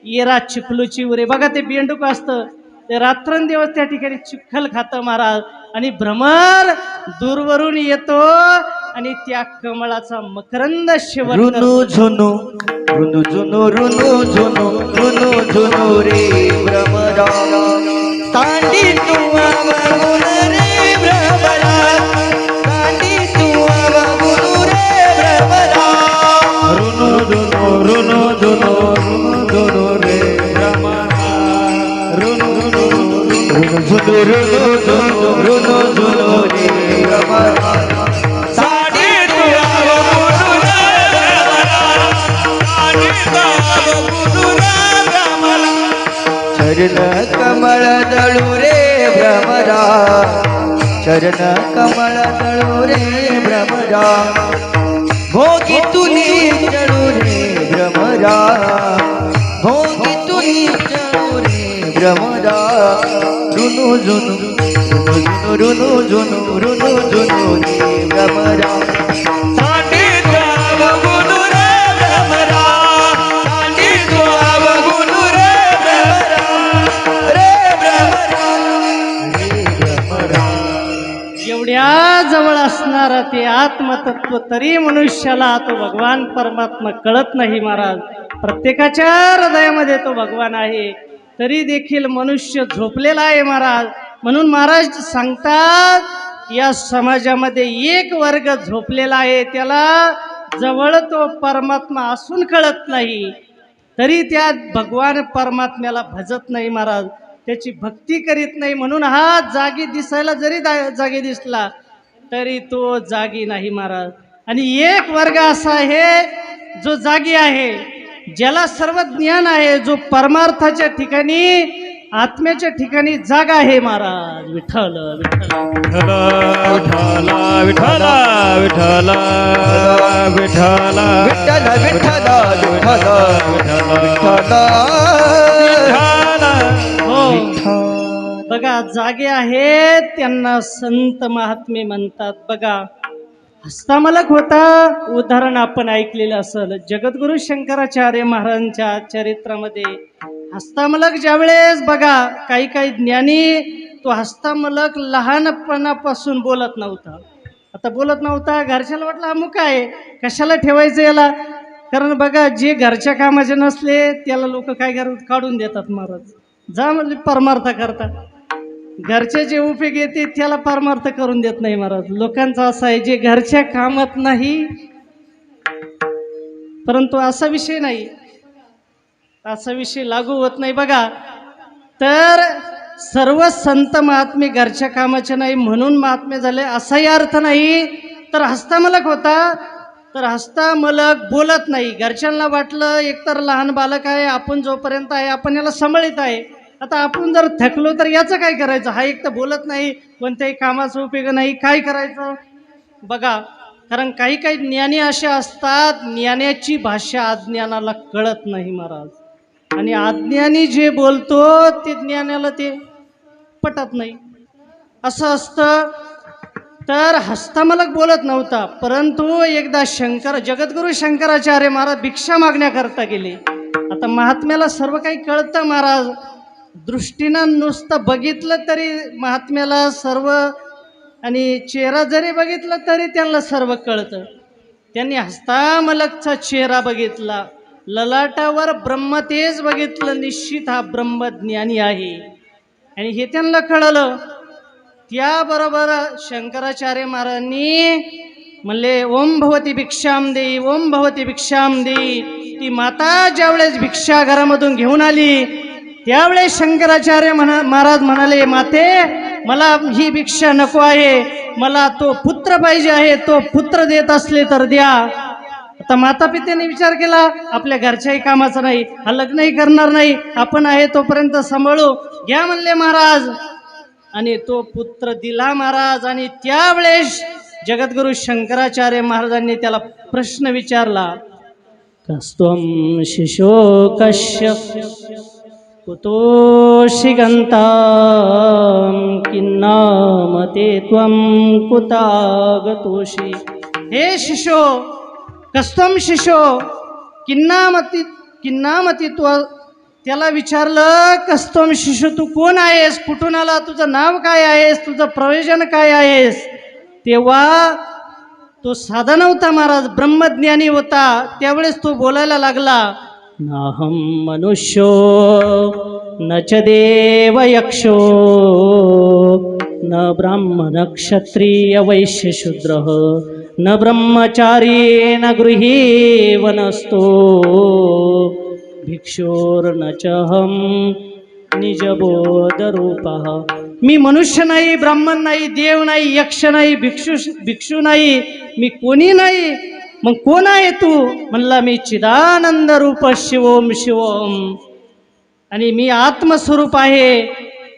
येरा चिखलूची उरे. बघा ते बेंडूक असतं ते रात्रंदिवस त्या ठिकाणी चिखल खातं महाराज आणि भ्रमर दूरवरून येतो आणि त्या कमळाचा मकरंद शेवट
रुनु झुनु रुनु झुनु रुनु झुनु रुनु झुनु रे भ्रमरा सांडी तू आवागुण रे भ्रमरा सांडी तू आवागुण रे भ्रमरा
रुनु झुनु रुनु झुनु रुनु झुनु रे भ्रमरा रुनु
रुनु झुनु रुनु झुनु रुनु झुनु रे भ्रमरा
साडी तुला गुरु रे भ्रमरा साडी तुला गुरु रे
चरण कमळ दळू रे भ्रमरा, चरण कमळ दळू रे भ्रमरा, भोगी तुनी चढू रे भ्रमरा, भोगी तुनी चढू रे भ्रमरा, रुनु जुनु रुनु जुनु रुनु जुनु रे भ्रमरा,
सांडित्य अवगुण रे भ्रमरा, सांडित्य अवगुण रे भ्रमरा, रे भ्रमरा, रे भ्रमरा.
एवढ्या जवळ असणारा ते आत्मतत्व तरी मनुष्याला तो भगवान परमात्मा कळत नाही महाराज. प्रत्येकाच्या हृदयामध्ये तो भगवान आहे, तरी देखील मनुष्य झोपलेला आहे महाराज. म्हणून महाराज सांगतात या समाजामध्ये एक वर्ग झोपलेला आहे, त्याला जवळ तो परमात्मा असून कळत नाही, तरी त्या भगवान परमात्म्याला भजत नाही महाराज, त्याची भक्ती करीत नाही. म्हणून हा जागी दिसायला जरी जागी दिसला तरी तो जागी नाही महाराज. आणि एक वर्ग असा आहे जो जागी आहे, ज्याला सर्व ज्ञान आहे, जो परमार्थाच्या ठिकाणी आत्म्याच्या ठिकाणी जागा आहे महाराज. विठ्ठल विठ्ठल
विठ्ठल विठ्ठल विठ्ठल विठ्ठल
विठ्ठल विठ्ठल विठ्ठल विठ्ठल
हो बघा, जागे आहेत त्यांना संत महात्मे म्हणतात. बघा, हस्तामलक होता, उदाहरण आपण ऐकलेलं असेल जगद्गुरु शंकराचार्य महाराजांच्या चरित्रामध्ये. हस्तामलक ज्यावेळेस बघा, काही काही ज्ञानी तो हस्तामलक लहानपणापासून बोलत नव्हता. आता बोलत नव्हता, घरच्याला वाटलं अमुक आहे, कशाला ठेवायचं याला. कारण बघा, जे घरच्या कामाचे नसले त्याला लोक काय काढून देतात महाराज. जा म्हणजे परमार्थ करता, घरचे जे उपयोग येते त्याला परमार्थ करून देत नाही महाराज. लोकांचं असं आहे, जे घरच्या कामात नाही. परंतु असा विषय नाही, असा विषय लागू होत नाही. बघा, तर सर्व संत महात्मे घरच्या कामाचे नाही म्हणून महात्मे झाले असाही अर्थ नाही. तर हस्तामलक होता, तर हस्तामलक बोलत नाही. घरच्यांना वाटलं एकतर लहान बालक आहे, आपण जोपर्यंत आहे आपण याला सांभाळीत आहे, आता आपण जर थकलो तर याचं काय करायचं. हा एक तर बोलत नाही, कोणत्याही कामाचा उपयोग नाही, काय करायचं. बघा, कारण काही काही ज्ञानी असे असतात, ज्ञानाची भाषा अज्ञानाला कळत नाही महाराज. आणि अज्ञानी जे बोलतो ते ज्ञानाला ते पटत नाही, असं असतं. तर हस्तामलक बोलत नव्हता, परंतु एकदा जगद्गुरु शंकराचार्य महाराज भिक्षा मागण्याकरता गेले. आता महात्म्याला सर्व काही कळतं महाराज, दृष्टीनं नुसतं बघितलं तरी महात्म्याला सर्व, आणि चेहरा जरी बघितला तरी त्यांना सर्व कळतं. त्यांनी हस्तामलकचा चेहरा बघितला, ललाटावर ब्रह्मतेज बघितलं, निश्चित हा ब्रह्मज्ञानी आहे. आणि हे त्यांना कळलं. त्याबरोबर शंकराचार्य महाराजांनी म्हणले, ओम भवती भिक्षाम देई, ओम भवती भिक्षाम देई. ती माता ज्यावेळेस भिक्षा घरामधून घेऊन आली त्यावेळेस शंकराचार्य महाराज म्हणाले, माते मला ही भिक्षा नको आहे, मला तो पुत्र पाहिजे आहे, तो पुत्र देत असले तर द्या. आता माता पित्याने विचार केला, आपल्या घरच्याही कामाचं नाही, हा लग्नही करणार नाही, आपण आहे तोपर्यंत सांभाळू, घ्या म्हणले महाराज. आणि तो पुत्र दिला महाराज. आणि त्यावेळेस जगद्गुरु शंकराचार्य महाराजांनी त्याला प्रश्न विचारला, कस्त्वं शिशो कश्य कुतो शिगंता किन्नामते त्वं कुतागतोषि. हे शिशो, कस्त्वं शिशो किन्नामती तू. त्याला विचारलं, कस्त्वं शिशो, तू कोण आहेस, कुठून आला, तुझं नाव काय आहेस, तुझं प्रयोजन काय आहेस. तेव्हा तो साधा नव्हता महाराज, ब्रह्मज्ञानी होता. त्यावेळेस तो बोलायला लागला, नाहं मनुष्यो न च देव यक्षो न ब्राह्मण क्षत्रिय वैश्य शूद्र न ब्रह्मचारी न गृही वनस्तो भिक्षोर्न चहं निजबोधरूपः. मी मनुष्य नाही, ब्राह्मण नाही, देव नाही, यक्ष नाही, भिक्षू नाही, मी कोणी नाही. मग कोण आहे तू. म्हणला, मी चिदानंद रूप शिवोम शिवोम. आणि मी आत्मस्वरूप आहे,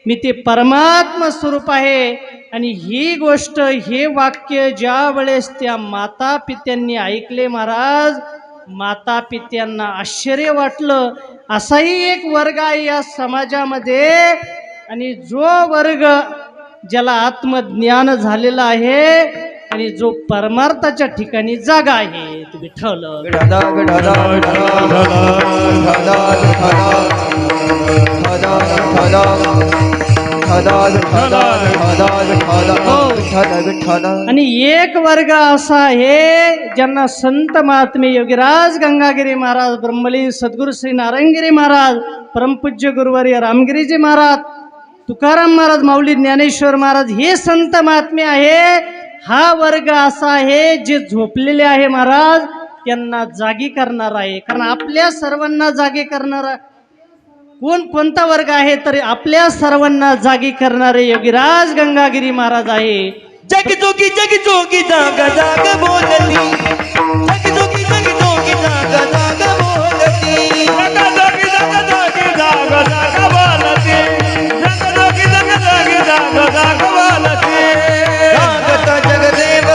मी ते परमात्म स्वरूप आहे. आणि ही गोष्ट, हे वाक्य ज्या वेळेस त्या माता पित्यांनी ऐकले महाराज, माता पित्यांना आश्चर्य वाटलं. असाही एक वर्ग आहे या समाजामध्ये, आणि जो वर्ग ज्याला आत्मज्ञान झालेलं आहे आणि जो परमार्थाच्या ठिकाणी जागा आहे, ते विठ्ठल.
विठाला विठाला विठाला विठाला विठाला विठाला विठाला.
आणि एक वर्ग असा आहे ज्यांना संत महात्मे योगीराज गंगागिरी महाराज, ब्रह्मलीन सद्गुरू श्री नारायणगिरी महाराज, परमपूज्य गुरुवर्य रामगिरीजी महाराज, तुकाराम महाराज, माऊली ज्ञानेश्वर महाराज, हे संत महात्मे आहे. हा वर्ग असा आहे जे झोपलेले आहे महाराज, त्यांना जागी करणार आहे. कारण आपल्या सर्वांना जागी करणारा कोणता वर्ग आहे, तर आपल्या सर्वांना जागी करणारे योगीराज गंगागिरी महाराज आहे.
जग जोगी जाग जाग बोलती, जग जोगी जाग जाग बोलती,
जग जोगी जाग जाग बोलती, जग जोगी जाग जाग बोलती.
जागता जगदेव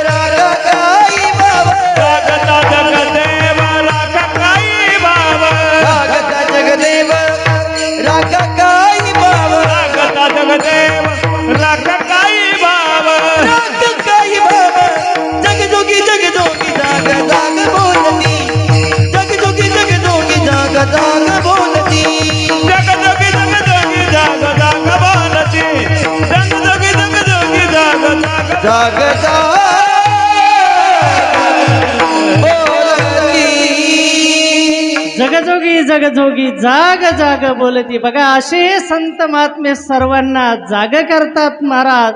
रागा गाई बाबा,
जागता जगदेव राखा काही बाबा,
जागता जगदेव रागा गाई बाबा,
जागता जगदेव राखा काही बाबा,
रागा गाई बाबा. जग जोगी जाग जाग बोलती, जग जोगी जाग जाग बोलती,
जग जोगी जाग जाग बोलती, जग जोगी जाग जाग
जाग जाग बोलती.
जगजोगी जगजोगी जाग जाग बोलती. बघा, असे हे संत महात्मे सर्वांना जाग करतात महाराज.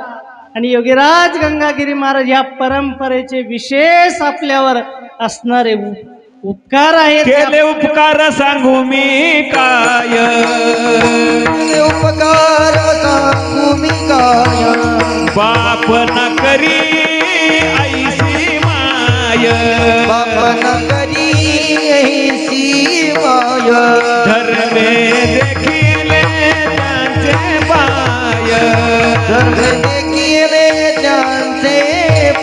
आणि योगीराज गंगागिरी महाराज या परंपरेचे विशेष आपल्यावर असणारे उपकार आहेत.
केले उपकार सांगू मी काय,
उपकार सांगू मी काय,
बाप न करी ऐसी माय,
बाप न करी ऐसी माय,
धर्मे देखिले त्यांचे पाय,
धर्म देखिले त्यांचे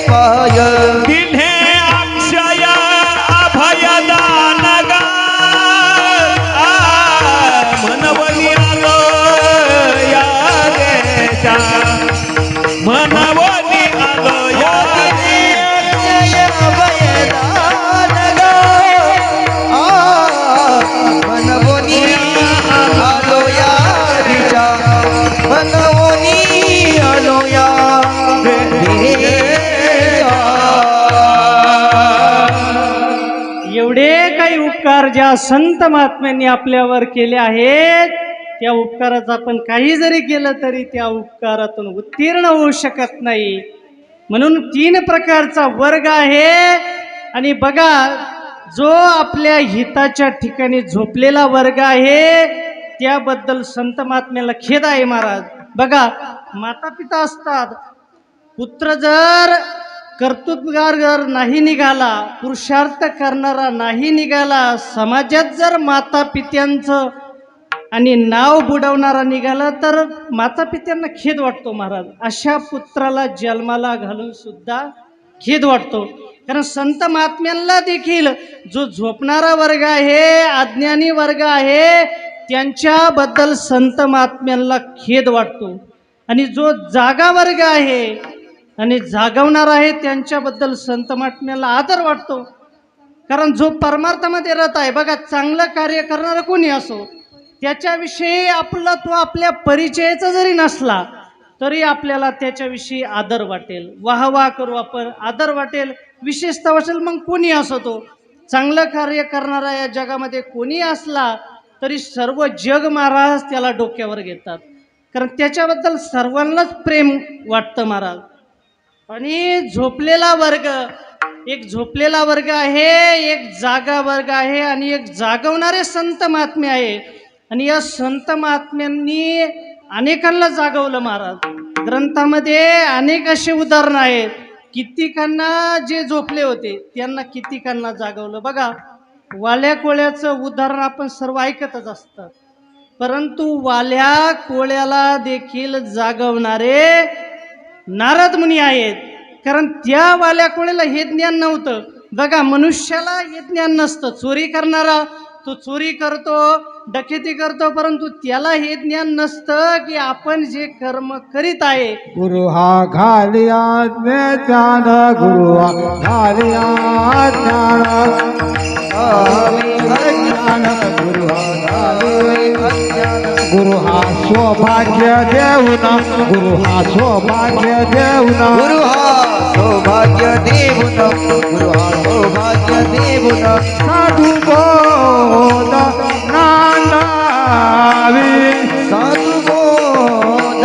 पाय,
दिले अक्षय अभयदान गा, मनवली आलो या देशा, मनवली आलो या
जय अभयदान गा. मनवोनी आलो या दिशा, मनवोनी आलो या
एवढे काही उपकार ज्या संत महात्म्यांनी आपल्यावर केले आहेत, त्या उपकाराचं आपण काही जरी केलं तरी त्या उपकारातून उत्तीर्ण होऊ शकत नाही. म्हणून 3 प्रकारचा वर्ग आहे. आणि बघा, जो आपल्या हिताच्या ठिकाणी झोपलेला वर्ग आहे त्याबद्दल संत महात्म्याला खेद आहे महाराज. बघा, माता पिता असतात, पुत्र जर कर्तृत्वगार जर नाही निघाला, पुरुषार्थ करणारा नाही निघाला, समाजात जर माता पित्यांचं आणि नाव बुडवणारा निघाला, तर माता पित्यांना खेद वाटतो महाराज. अशा पुत्राला जन्माला घालून सुद्धा खेद वाटतो. कारण संत महात्म्यांना देखील जो झोपणारा वर्ग आहे, अज्ञानी वर्ग आहे, त्यांच्याबद्दल संत महात्म्यांना खेद वाटतो. आणि जो जागा वर्ग आहे आणि जागवणार आहे, त्यांच्याबद्दल संत महात्म्याला आदर वाटतो. कारण जो परमार्थामध्ये रत आहे, बघा, चांगलं कार्य करणारा कोणी असो, त्याच्याविषयी तो आपल्या परिचयाचा जरी नसला तरी आपल्याला त्याच्याविषयी आदर वाटेल, वाहवा करू आपण, आदर वाटेल, विशेषता वाटेल. मग कोणी असो, तो चांगलं कार्य करणारा या जगामध्ये कोणी असला तरी सर्व जग महाराज त्याला डोक्यावर घेतात. कारण त्याच्याबद्दल सर्वांनाच प्रेम वाटतं महाराज. आणि झोपलेला वर्ग, एक झोपलेला वर्ग आहे, एक जागा वर्ग आहे, आणि एक जागवणारे संत महात्मे आहे. आणि या संत महात्म्यांनी अनेकांना जागवलं महाराज. ग्रंथामध्ये अनेक असे उदाहरण आहेत. कितीकांना जे झोपले होते त्यांना कितीकांना जागवलं. बघा, वाल्या कोळ्याचं उदाहरण आपण सर्व ऐकतच असतात. परंतु वाल्या कोळ्याला देखील जागवणारे नारद मुनी आहेत. कारण त्या वाल्या कोळ्याला हे ज्ञान नव्हतं. बघा, मनुष्याला हे ज्ञान नसतं. चोरी करणारा तो चोरी करतो, डकेती करतो, परंतु त्याला हे ज्ञान नसतं की आपण जे कर्म करीत आहे.
गुरु हा घालिया ज्ञान, गुरु हा घालिया ज्ञान, अज्ञान गुरु हा घालिया ज्ञान. गुरु हा सौभाग्य देऊन, गुरु हा सौभाग्य देऊन,
गुरु हा सौभाग्य देऊन, गुरु हा सौभाग्य देऊन,
साधू बोध नांदावी,
साधू बोध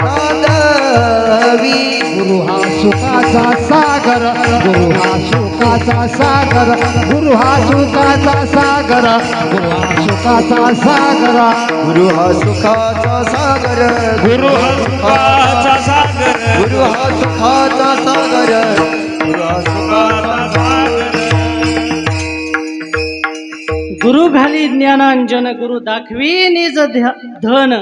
नांदावी.
गुरु हा सुखाचा सागर, गुरु हा सुखाचा सागर, गुरु हा सुखाचा सागर, गुरु हा सुखाचा सागर,
गुरु हा सुखाचा सागर,
गुरु हा सुखाचा सागर,
गुरु हा सुखाचा सागर, गुरु हा सुखाचा सागर.
गुरु घाली ज्ञानांजन, गुरु दाखवी निज धन.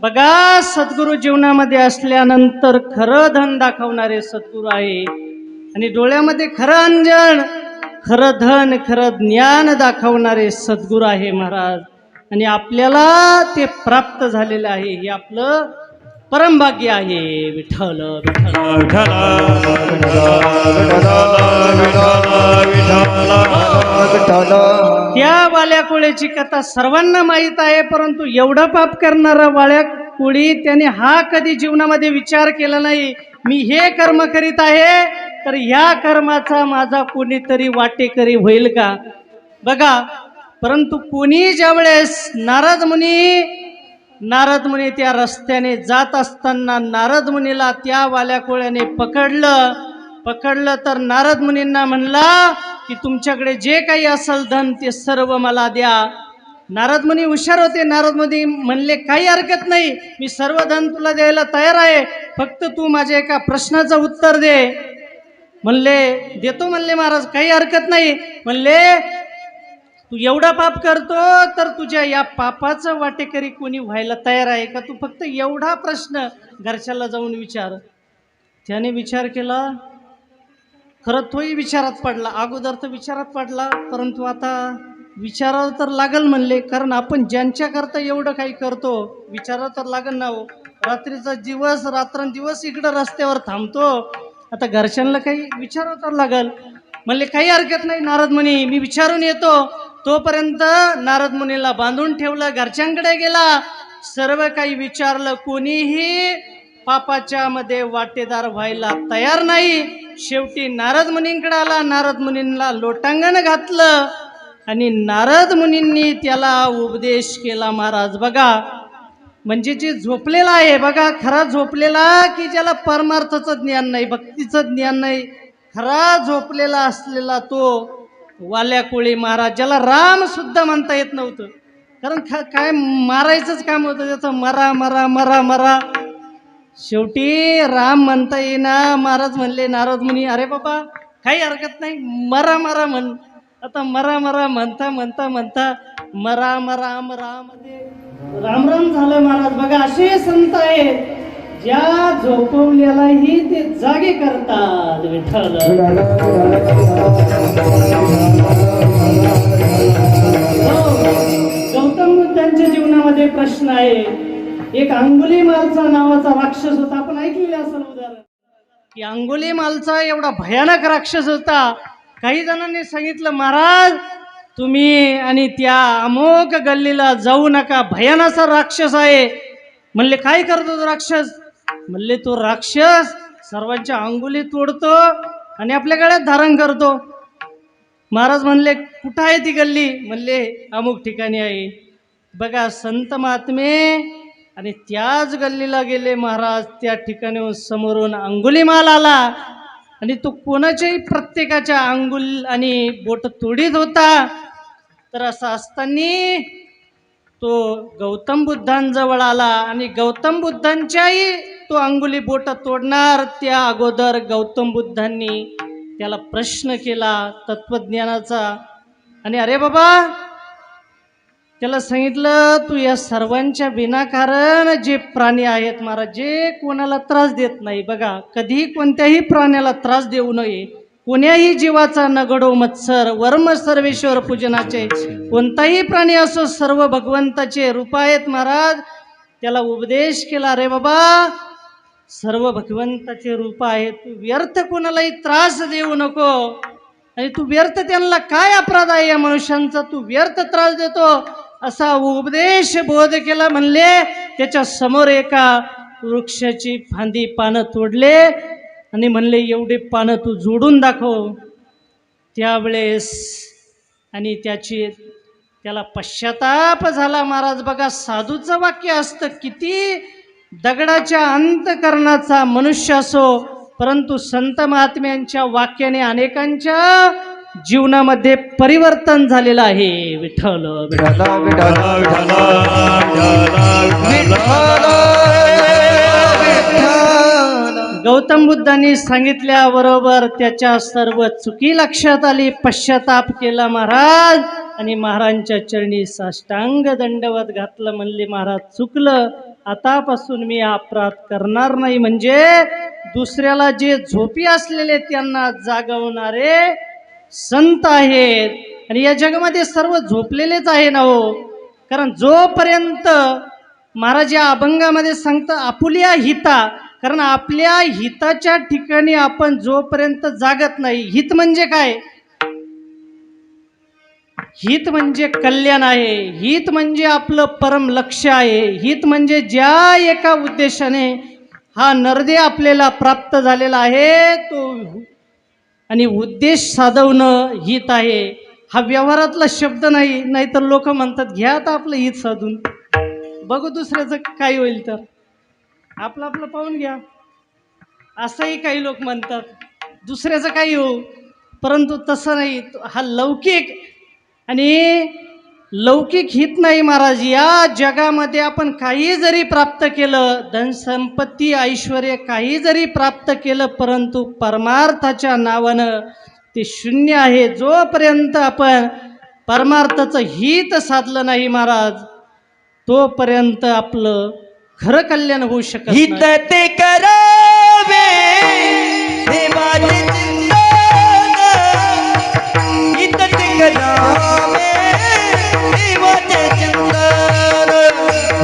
बघा, सद्गुरु जीवनामध्ये असल्यानंतर खरं धन दाखवणारे सद्गुरु आहे. आणि डोळ्यामध्ये खरं अंजन, खरं धन, खरं ज्ञान दाखवणारे सद्गुरु आहे महाराज. आणि आपल्याला ते प्राप्त झालेलं आहे. हे आपलं परमभाग्य आहे. विठ्ठल विठ्ठल.
विठ्ठल विठ्ठल विठ्ठल.
त्या वाल्या कोळीची कथा सर्वांना माहीत आहे. परंतु एवढं पाप करणारा वाल्या कोळी त्याने हा कधी जीवनामध्ये विचार केला नाही, मी हे कर्म करीत आहे तर ह्या कर्माचा माझा कोणीतरी वाटेकरी होईल का. बघा, परंतु कोणी ज्यावेळेस नारद मुनी त्या रस्त्याने जात असताना नारद मुनीला त्या वाल्या कोळ्याने पकडलं तर नारद मुनींना म्हणला की तुमच्याकडे जे काही असेल धन ते सर्व मला द्या. नारद मुनी हुशार होते. नारद मुनी म्हणले काही हरकत नाही, मी सर्व धन तुला द्यायला तयार आहे, फक्त तू माझ्या एका प्रश्नाचं उत्तर दे. म्हणले देतो. म्हणले महाराज काही हरकत नाही. म्हणले तू एवढा पाप करतो तर तुझ्या या पापाचं वाटेकरी कोणी व्हायला तयार आहे का. तू फक्त एवढा प्रश्न घरच्याला जाऊन विचार. त्याने विचार केला. खरं तोही विचारात पडला. अगोदर तर विचारात पडला, परंतु आता विचारावं तर लागल म्हणले. कारण आपण ज्यांच्याकरता एवढं काही करतो विचारावं तर लागल ना हो. रात्रीचा दिवस रात्रंदिवस इकडं रस्त्यावर थांबतो, आता घरच्यांना काही विचारावं तर लागल. म्हणले काही हरकत नाही नारद मुनी, मी विचारून येतो. तोपर्यंत नारद मुनीला बांधून ठेवलं, घरच्यांकडे गेला, सर्व काही विचारलं. कोणीही पापाच्या मध्ये वाटेदार व्हायला तयार नाही. शेवटी नारद मुनींकडे आला. नारद मुनींना लोटांगण घातलं आणि नारद मुनींनी त्याला उपदेश केला. महाराज बघा, म्हणजे जे झोपलेला आहे बघा, खरा झोपलेला की ज्याला परमार्थाचं ज्ञान नाही, भक्तीचं ज्ञान नाही, खरा झोपलेला असलेला तो वाल्या कोळी महाराज, ज्याला राम सुद्धा म्हणता येत नव्हतं. कारण काय मारायचंच काम होतं त्याचं, मरा मरा मरा मरा. शेवटी राम म्हणता येईना. महाराज म्हणले नारद मुनी, अरे बाबा काही हरकत नाही, मरा मरा म्हण. आता मरा मरा म्हणता म्हणता म्हणता मरा मरा मरा मध्ये राम राम झालं महाराज. बघा, असे संत आहेत ज्या झोपवलेलाही ते जागे करतात. विठ्ठल. गौतम बुद्धांच्या जीवनामध्ये प्रश्न आहे. एक अंगुलीमालचा नावाचा राक्षस होता. आपण ऐकलेले असेल उदाहरण की अंगुलीमालचा एवढा भयानक राक्षस होता. काही जणांनी सांगितलं महाराज तुम्ही आणि त्या अमोघ गल्लीला जाऊ नका, भयानाचा राक्षस आहे. म्हणले काय करतो तो राक्षस. म्हणले तो राक्षस सर्वांच्या अंगुली तोडतो आणि आपल्या गळ्यात धारण करतो. महाराज म्हणले कुठं आहे ती गल्ली. म्हणले अमुक ठिकाणी आहे. बघा, संत महात्मे आणि त्याच गल्लीला गेले महाराज. त्या ठिकाणी समोरून अंगुलीमाल आला आणि तो कोणाच्याही प्रत्येकाच्या अंगुल आणि बोट तोडीत होता. तर असं असताना तो गौतम बुद्धांजवळ आला आणि गौतम बुद्धांच्याही तो अंगुली बोट तोडणार त्या अगोदर गौतम बुद्धांनी त्याला प्रश्न केला तत्वज्ञानाचा. आणि अरे बाबा, त्याला सांगितलं तू या सर्वांच्या विनाकारण जे प्राणी आहेत महाराज, जे कोणाला त्रास देत नाही, बघा कधी कोणत्याही प्राण्याला त्रास देऊ नये, कोण्याही जीवाचा नगडो मत्सर, वर्म सर्वेश्वर पूजनाचे, कोणताही प्राणी असो सर्व भगवंताचे रूप आहेत महाराज. त्याला उपदेश केला, रे बाबा सर्व भगवंताचे रूप आहेत, तू व्यर्थ कोणालाही त्रास देऊ नको, आणि तू व्यर्थ त्यांना काय अपराध आहे या मनुष्यांचा, तू व्यर्थ त्रास देतो, असा उपदेश बोध केला. म्हणले त्याच्या समोर एका वृक्षाची फांदी पानं तोडले आणि म्हणले एवढे पानं तू जोडून दाखव. त्यावेळेस आणि त्याला पश्चाताप झाला महाराज. बघा साधूचं वाक्य असतं, किती दगडाच्या अंतकरणाचा मनुष्य असो, परंतु संत महात्म्यांच्या वाक्याने अनेकांच्या जीवनामध्ये परिवर्तन झालेलं आहे. विठ्ठल
विठ्ठल विठ्ठल विठ्ठल विठ्ठल.
गौतम बुद्धांनी सांगितल्याबरोबर त्याच्या सर्व चुकी लक्षात आली, पश्चाताप केला महाराज आणि महाराजांच्या चरणी साष्टांग दंडवत घातलं. म्हणले महाराज चुकलं, आतापासून मी अपराध करणार नाही. म्हणजे दुसऱ्याला जे झोपी असलेले त्यांना जागवणारे संत आहेत, आणि या जगामध्ये सर्व झोपलेलेच आहे ना हो. कारण जोपर्यंत महाराज या अभंगामध्ये सांगतात आपुल्या हिता, कारण आपल्या हिताच्या ठिकाणी आपण जोपर्यंत जागत नाही, हित म्हणजे काय, हित म्हणजे कल्याण आहे, हित म्हणजे आपलं परम लक्ष आहे, हित म्हणजे ज्या एका उद्देशाने हा नरदे आपल्याला प्राप्त झालेला आहे तो, आणि उद्देश साधवणं हित आहे. हा व्यवहारातला शब्द नाही, नाहीतर लोक म्हणतात घ्या आता आपलं हित साधून, बघू दुसऱ्याचं काय होईल, तर आपलं आपलं पाहून घ्या, असंही काही लोक म्हणतात, दुसऱ्याचं काही हो. परंतु तसं नाही, हा लौकिक आणि लौकिक हित नाही महाराज. या जगामध्ये आपण काही जरी प्राप्त केलं, धनसंपत्ती ऐश्वर काही जरी प्राप्त केलं, परंतु परमार्थाच्या नावानं ते शून्य आहे. जोपर्यंत आपण परमार्थाचं हित साधलं नाही महाराज, तोपर्यंत आपलं खरं कल्याण होऊ शकत
हित
नाही.
ते करावे देवाचे चिंतन, हित ते करावे देवाचे चिंतन,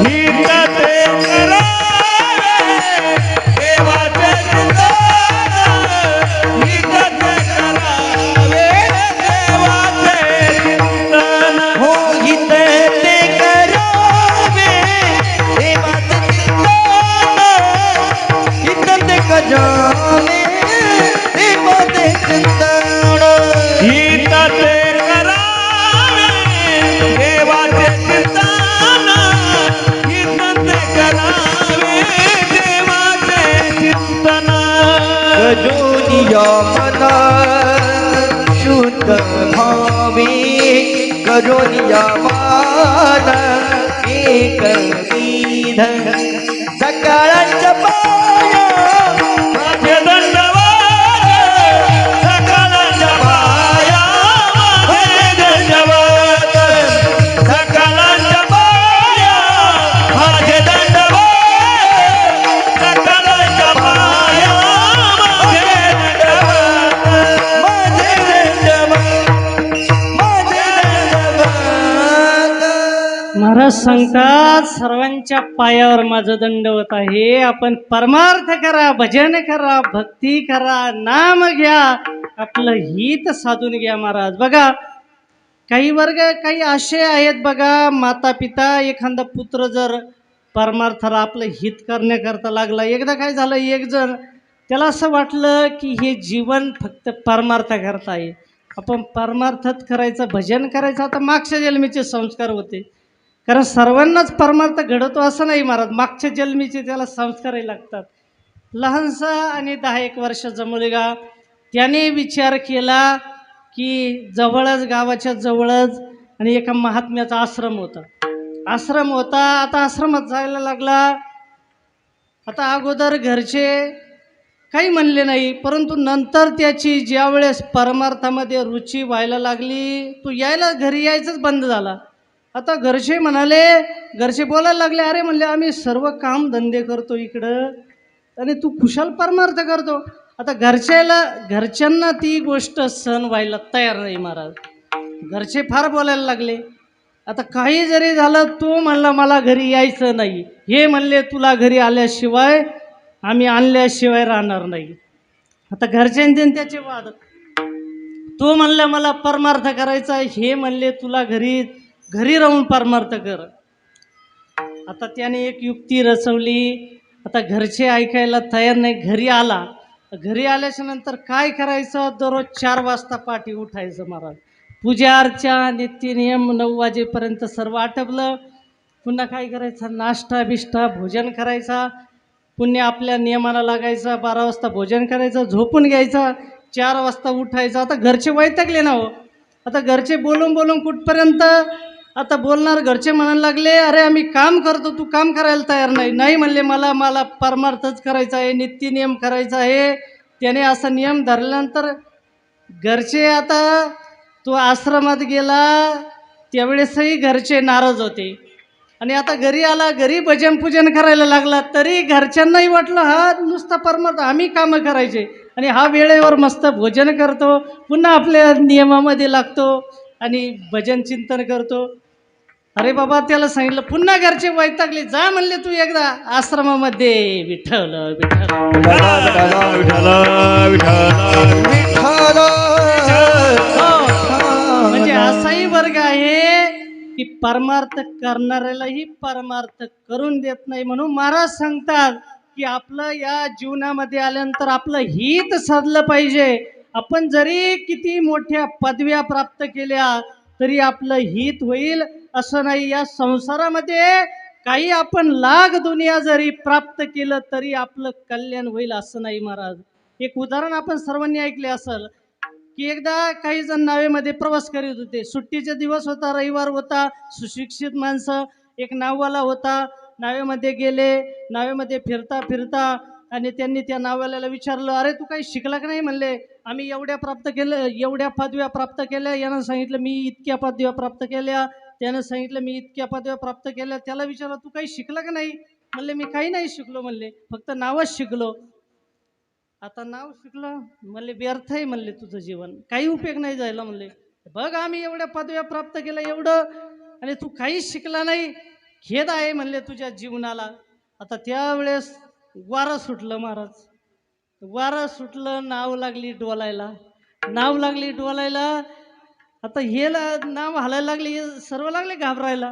हित ते करावे देवाचे चिंतन, हित ते करावे देवाचे चिंतन.
हो हित ते करावे देवाचे चिंतन, हित ते करावे देवाचे चिंतन.
हित ते करावे देवाचे चिंतन, हित ते करावे देवाचे चिंतन.
करोनिया मना शुद्ध भावे, करोनिया मान एक विध, सकाळच्या पाया
माझे दंडवत, सकाळच्या पाया माझे दंडवत, सकाळच्या पाया माझे दंडवत, सकाळच्या पाया माझे दंडवत.
माझे दंडवत, माझे दंडवत.
महाराज सांगतात सर्वांच्या पायावर माझं दंडवत आहे. आपण परमार्थ करा, भजन करा, भक्ती करा, नाम घ्या, आपलं हित साधून घ्या महाराज. बघा काही वर्ग काही असे आहेत बघा, माता पिता एखादा पुत्र जर परमार्थाला आपलं हित करण्याकरता लागला, एकदा काय झालं, एक जण त्याला असं वाटलं की हे जीवन फक्त परमार्थाकरता आहे, आपण परमार्थात करायचं, भजन करायचं, आता मागच्या जन्मीचे संस्कार होते. कारण सर्वांनाच परमार्थ घडतो असं नाही महाराज, मागच्या जन्मीचे त्याला संस्कारही लागतात. लहानसा आणि 10-1 वर्षाचा मुलगा, त्याने विचार केला की जवळच, गावाच्या जवळच आणि एका महात्म्याचा आश्रम होता. आता आश्रमात जायला लागला. आता अगोदर घरचे काही म्हणले नाही, परंतु नंतर त्याची ज्या वेळेस परमार्थामध्ये रुची व्हायला लागली, तो घरी यायचंच बंद झाला. आता घरचे म्हणाले, घरचे बोलायला लागले, अरे म्हणले आम्ही सर्व काम धंदे करतो इकडं आणि तू कुशाल परमार्थ करतो. आता घरच्यांना ती गोष्ट सहन व्हायला तयार नाही महाराज. घरचे फार बोलायला लागले. आता काही जरी झालं, तू म्हणला मला घरी यायचं नाही, हे म्हणले तुला घरी आल्याशिवाय आम्ही आणल्याशिवाय राहणार नाही. आता घरच्यांचे त्याचे वाद. तो म्हणलं मला परमार्थ करायचा, हे म्हणले तुला घरी राहून परमार्थ कर. आता त्याने एक युक्ती रचवली. आता घरचे ऐकायला तयार नाही. घरी आल्याच्या नंतर काय करायचं, दररोज 4 वाजता पाठी उठायचं महाराज. पूजा अर्चा नित्यनियम 9 वाजेपर्यंत सर्व आटपलं. पुन्हा काय करायचं, नाश्ता बिष्टा भोजन करायचा. पुन्हा आपल्या नियमाला लागायचा. 12 वाजता भोजन करायचं, झोपून घ्यायचा, 4 वाजता उठायचं. आता घरचे वैतागले ना हो. आता घरचे बोलून कुठपर्यंत आता बोलणार. घरचे म्हणायला लागले, अरे आम्ही काम करतो, तू काम करायला तयार नाही म्हणले, मला परमार्थच करायचा आहे, नित्यनियम करायचा आहे. त्याने असा नियम धरल्यानंतर घरचे, आता तो आश्रमात गेला त्यावेळेसही घरचे नाराज होते. आणि आता घरी आला, घरी भजन पूजन करायला लागला, तरी घरच्यांनाही वाटलं हा नुसता परमार्थ, आम्ही कामं करायचे आणि हा वेळेवर मस्त भोजन करतो, पुन्हा आपल्या नियमामध्ये लागतो आणि भजन चिंतन करतो. अरे बाबा, त्याला सांगितलं. पुन्हा घरचे वैतागले, जा म्हणले तू एकदा आश्रमामध्ये. विठ्ठल विठ्ठल
विठ्ठल विठ्ठल
विठ्ठल.
म्हणजे असाही वर्ग आहे की परमार्थ करणाऱ्यालाही परमार्थ करून देत नाही. म्हणून महाराज सांगतात की आपलं या जीवनामध्ये आल्यानंतर आपलं हित साधलं पाहिजे. आपण जरी किती मोठ्या पदव्या प्राप्त केल्या तरी आपलं हित होईल असं नाही. या संसारामध्ये काही आपण लाख दुनिया जरी प्राप्त केलं तरी आपलं कल्याण होईल असं नाही महाराज. एक उदाहरण आपण सर्वांनी ऐकले असेल की एकदा काही जण नावेमध्ये प्रवास करीत होते. सुट्टीचा दिवस होता, रविवार होता. सुशिक्षित माणसं, एक नाववाला होता. नावेमध्ये गेले. नावेमध्ये फिरता आणि त्यांनी त्या नाववाल्याला विचारलं, अरे तू काही शिकला का नाही? म्हणले, आम्ही एवढ्या पदव्या प्राप्त केल्या. यानं सांगितलं मी इतक्या पदव्या प्राप्त केल्या. त्यानं सांगितलं मी इतक्या पदव्या प्राप्त केल्या. त्याला विचारलं तू काही शिकला का नाही? म्हणले मी काही नाही शिकलो म्हणले, फक्त नावच शिकलो. आता नाव शिकलं म्हणले व्यर्थ आहे म्हणले, तुझं जीवन काही उपयोग नाही जायला म्हणले. बघ आम्ही एवढ्या पदव्या प्राप्त केल्या एवढं आणि तू काहीच शिकला नाही, खेद आहे म्हणले तुझ्या जीवनाला. आता त्यावेळेस वारं सुटलं महाराज. वारं सुटलं, नाव लागली डोलायला. आता हे नाव हालायला लागली, सर्व लागले घाबरायला.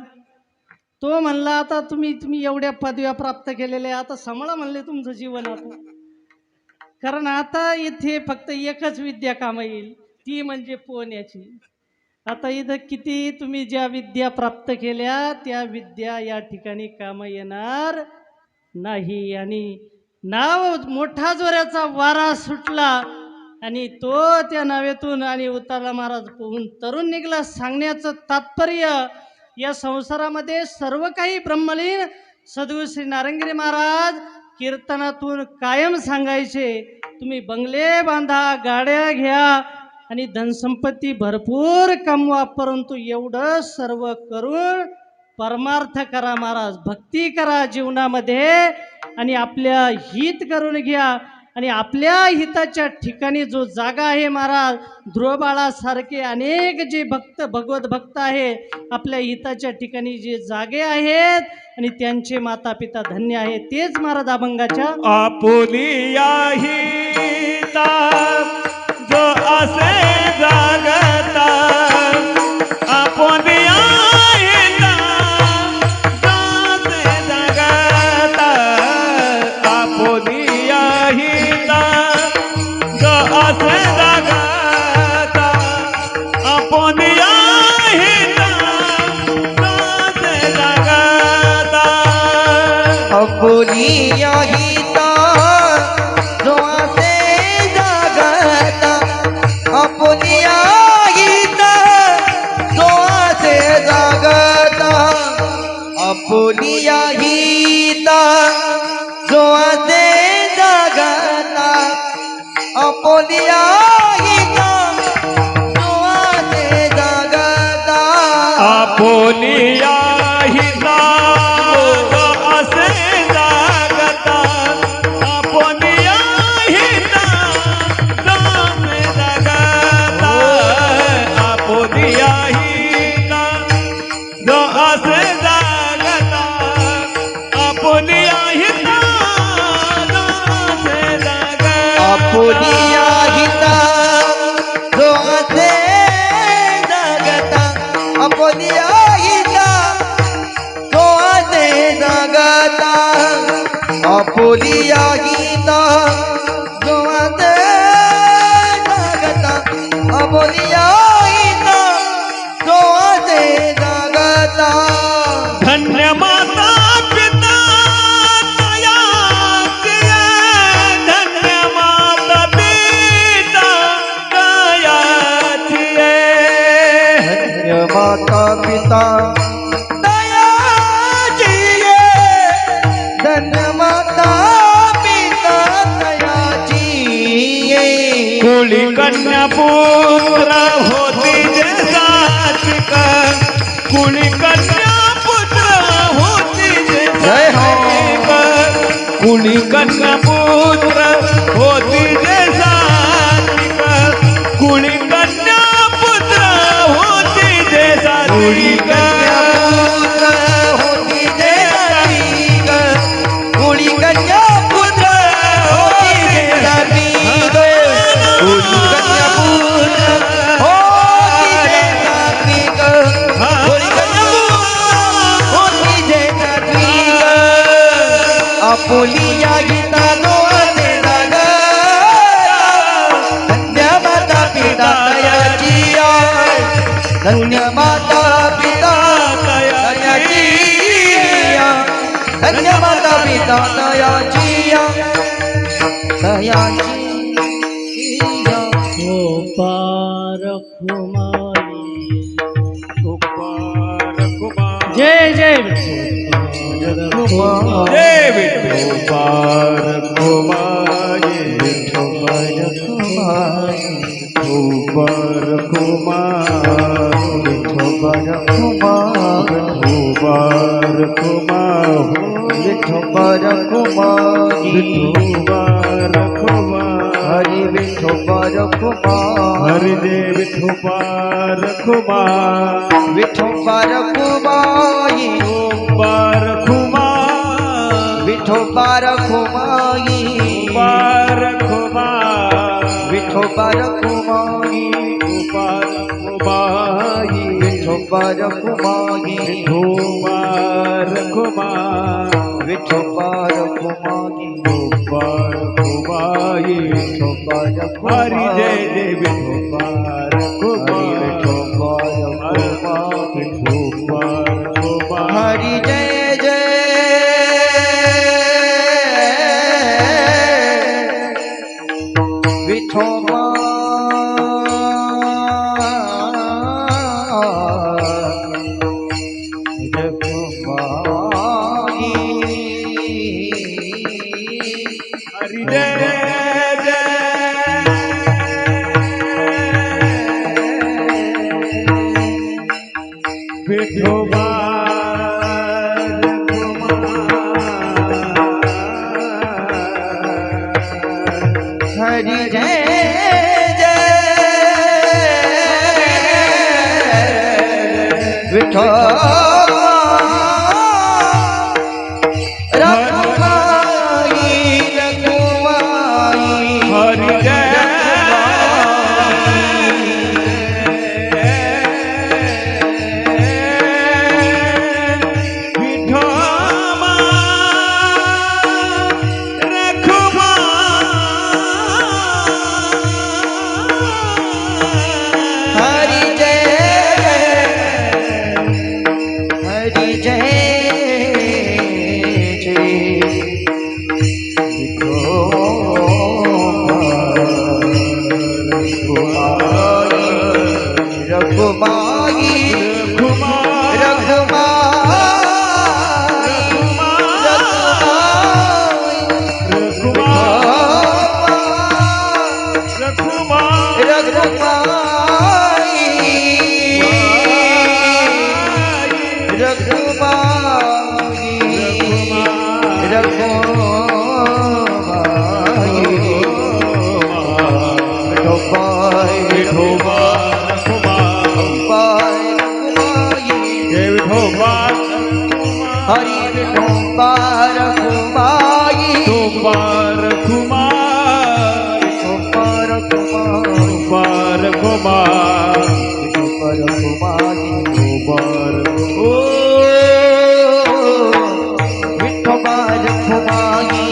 तो म्हणला आता तुम्ही एवढ्या पदव्या प्राप्त केलेल्या, आता सांभाळा म्हणले तुमचं जीवन. आता कारण आता इथे फक्त एकच विद्या कामा येईल, ती म्हणजे पोहण्याची. आता इथं किती तुम्ही ज्या विद्या प्राप्त केल्या त्या विद्या या ठिकाणी कामा येणार नाही. आणि नाव मोठा जोराचा वारा सुटला आणि तो त्या नावेतून आणि उतारला महाराज पोहून तरुण निघाला. सांगण्याचं तात्पर्य, या संसारामध्ये सर्व काही ब्रह्मलीन सद्गुरू श्री नारायणगिरी महाराज कीर्तनातून कायम सांगायचे, तुम्ही बंगले बांधा, गाड्या घ्या आणि धनसंपत्ती भरपूर कमवा, परंतु एवढं सर्व करून परमार्थ करा महाराज. भक्ती करा जीवनामध्ये आणि आपल्या हित करून घ्या. आणि आपल्या हिताच्या ठिकाणी जो जागा आहे महाराज, ध्रुवबाळासारखे अनेक जे भगवत भक्त आहे आपल्या हिताच्या ठिकाणी जे जागे आहेत आणि त्यांचे माता पिता धन्य आहेत. तेच महाराज अभंगाच्या
आपुलिया हिता जो असे जागता, आपुलिया हिता जो असे जागता, आपुलिया हिता जो असे जागता, आपुलिया हिता जो असे जागता,
आपुलिया हिता जो असे जागता, आपुलिया हिता जो असे जागता, आपुलिया हिता जो असे जागता, आपुलिया हिता जो असे जागता,
आपुलिया
आपुलिया गीता जोवाते जागता आपुलिया गीता जोवाते जागता
धन्य माता पिता दयाची आहे. धन्य माता पिता दयाची आहे.
धन्य माता पिता दयाची ये धन्य माता पिता दयाची ये
कुळी कन्या पुत्र होती जे सात्विक. कुळी कन्या पुत्र होती जे
जय हो.
सात्विक. कुळी कन्या पुत्र होती जे सात्विक. कुळी कन्या पुत्र होती जे सात्विक.
होती जे सात्विक कुळी कन्या पुत्र होती जे सात्विक कुळी कन्या पुत्र होती जे सात्विक कुळी कन्या पुत्र होती जे सात्विक आपुलिया गीता जोवाते जागता धन्य माता पिता दयाची आहे. धन्य माता पिता दयाची आहे. धन्य माता पिता दयाची आहे. दयाची आहे.
ओ पार कुमारी
कुमार कुमार
जय जय
जय विठोबार कुमारी.
विठोबार कुमारी
विठोबार कुमार.
विठोबार कुमार
विठोबार कुमार.
विठोबार कुमारी
विठोबार कुमार.
हरी विठोबार कुमार
हरी दे विठोबार कुमार.
विठोबार कुमारी
विठोबार कुमार.
विठोबार कुमारी
कुमार कुमार.
विठोबार कुमारी
कुमार कुमारी.
विठोबार कुमारी
विठोबार कुमार.
विठोबार कुमारी
विठोबार कुमारी.
विठोबार
हरी जय
कुमारी
जय विठोबार कुमार.
विठोबार कुमारी
विठोबार कुमार.
हरि जय जय विठोबा
हरी जय जय विठोबार कुमार.
हरि जय जय विठोबा रघुमाई रघुमाई
हरि जय विठोबा रघुमाई.
हरि जय जय रघुमाई हरि विठोबार कुमारी
कुमार कुमार.
विठोबार कुमारी
कुमार कुमार.
विठोबार कुमारी
कुमार.
ओ विठोबार कुमारी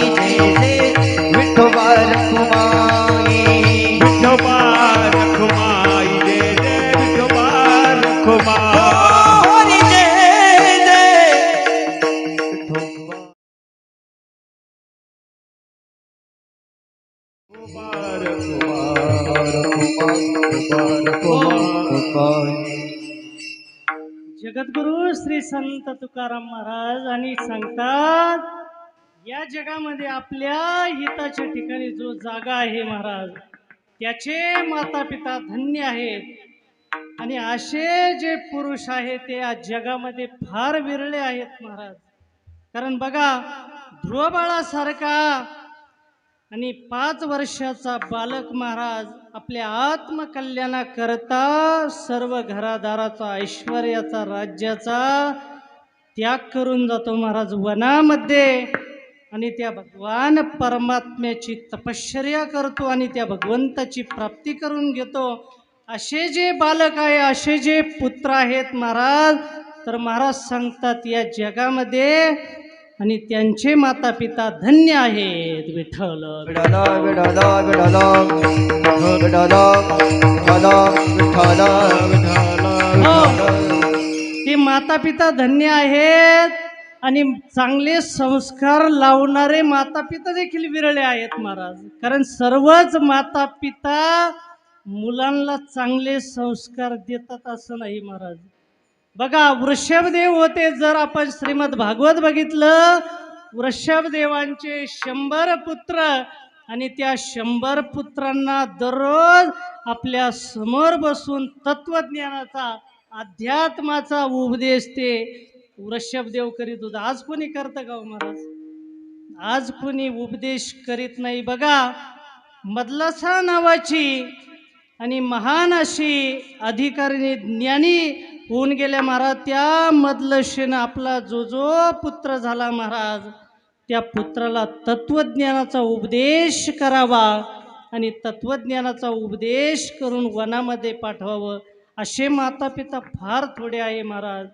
कुमार कुमार
जगद्गुरु श्री संत तुकाराम महाराज आणि सांगतात, या जगामध्ये आपल्या हिताच्या ठिकाणी जो जागा आहे महाराज, त्याचे माता पिता धन्य आहेत. आणि असे जे पुरुष आहेत ते या जगामध्ये फार विरळे आहेत महाराज. कारण बघा, ध्रुवबाळासारखा आणि 5 वर्षाचा बालक महाराज आपल्या आत्मकल्याणाकरता सर्व घरादाराचा, ऐश्वर्याचा, राज्याचा त्याग करून जातो महाराज वनामध्ये. आणि त्या भगवान परमात्म्याची तपश्चर्या करतो आणि त्या भगवंताची प्राप्ती करून घेतो. असे जे बालक आहे, असे जे पुत्र आहेत महाराज, तर महाराज सांगतात या जगामध्ये आणि त्यांचे माता पिता धन्य आहेत. विठ्ठल
विठ्ठल विठ्ठल विठ्ठल विठ्ठल विठ्ठल विठ्ठल.
ते माता पिता धन्य आहेत. आणि चांगले संस्कार लावणारे माता पिता देखील विरळे आहेत महाराज. कारण सर्वच माता पिता मुलांना चांगले संस्कार देतात असं नाही महाराज. बघा, वृषभदेव होते, जर आपण श्रीमद भागवत बघितलं, वृषभदेवांचे 100 पुत्र आणि त्या 100 पुत्रांना दररोज आपल्या समोर बसून तत्वज्ञानाचा, अध्यात्माचा उपदेश ते वृषभदेव करीत होता. आज कोणी करतं का हो महाराज? आज कोणी उपदेश करीत नाही. बघा, मदलसा नावाची आणि महान अशी अधिकारिणी ज्ञानी होऊन गेल्या महाराज. त्या मदलशेनं आपला जो पुत्र झाला महाराज, त्या पुत्राला तत्वज्ञानाचा उपदेश करावा आणि तत्वज्ञानाचा उपदेश करून वनामध्ये पाठवावं. असे माता पिता फार थोडे आहे महाराज,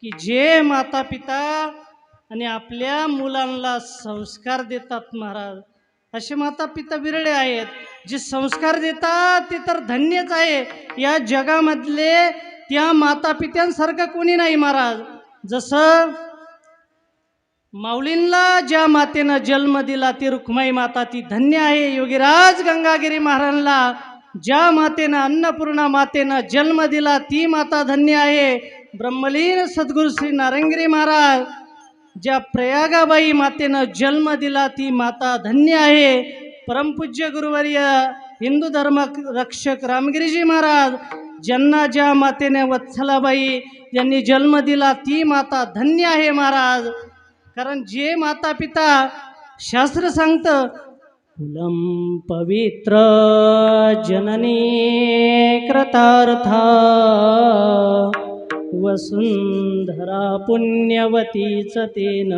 की जे माता पिता आणि आपल्या मुलांना संस्कार देतात महाराज. असे माता पिता विरळे आहेत. जे संस्कार देतात ते तर धन्यच आहे. या जगामधले त्या माता पित्यांसारखं कोणी नाही महाराज. जसं माऊलींना ज्या मातेनं जन्म दिला ती रुक्माई माता, ती धन्य आहे. योगीराज गंगागिरी महाराजांना ज्या मातेनं, अन्नपूर्णा मातेनं जन्म दिला ती माता धन्य आहे. ब्रह्मलीन सद्गुरू श्री नारायणगिरी महाराज ज्या प्रयागाबाई मातेनं जन्म दिला ती माता धन्य आहे. परमपूज्य गुरुवर्य हिंदू धर्म रक्षक रामगिरीजी महाराज ज्यांना ज्या मातेने वत्सलाबाई यांनी जन्म दिला ती माता धन्य आहे महाराज. कारण जे माता पिता, शास्त्र सांगतं, कुलम पवित्र जननी कृतार्था वसुंधरा पुण्यवतीच तेन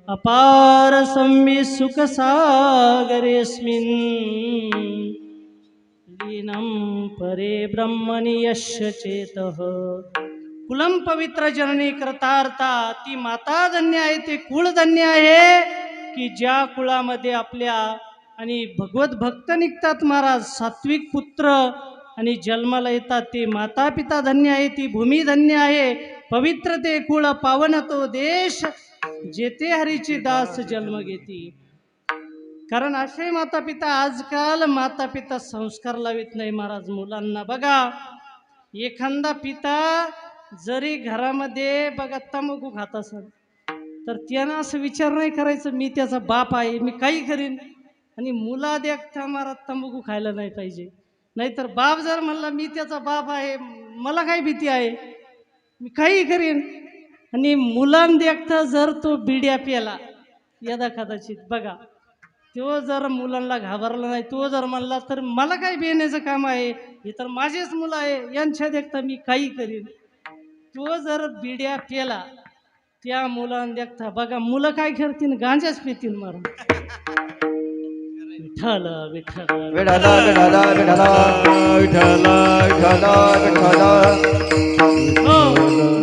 अपार संवि सुख सागरेस्मिन् लीनं परे ब्रह्मणि यस्य चेतः. कुलम पवित्र जननी कृतार्था, ती माता धन्य आहे, ते कुळ धन्य आहे की ज्या कुळामध्ये आपल्या आणि भगवत भक्त निघतात महाराज, सात्विक पुत्र आणि जन्माला येतात. ते माता पिता धन्य आहे, ती भूमी धन्य आहे. पवित्र ते कुळ, पावन तो देश, जेथे हरीची दास जन्म घेती. कारण असे माता पिता, आजकाल माता पिता संस्कार लावित नाही महाराज मुलांना. बघा, एखादा पिता जरी घरामध्ये बघा तंबाखू खात असेल तर त्यानं असं विचार नाही करायचं मी त्याचा बाप आहे, मी काही करीन, आणि मुला देखता मला तंबाखू खायला नाही पाहिजे. नाहीतर बाप जर म्हणला मी त्याचा बाप आहे, मला काही भीती आहे, मी काही करीन, आणि मुलां देखता जर तो बिड्या प्याला यदा कदाचित, बघा तो जर मुलांना घाबरला नाही, तो जर म्हणला तर मला काय बेण्याचं काम आहे, हे तर माझेच मुलं आहे, यांच्या देखता मी काही करीन, तो जर बिड्या प्याला त्या मुलांना देखता बघा मुलं काय करतील, गांजाच पितील मारून. विठ्ठल विठ्ठल
विठ्ठल विठ्ठल विठ्ठल विठ्ठल विठ्ठल.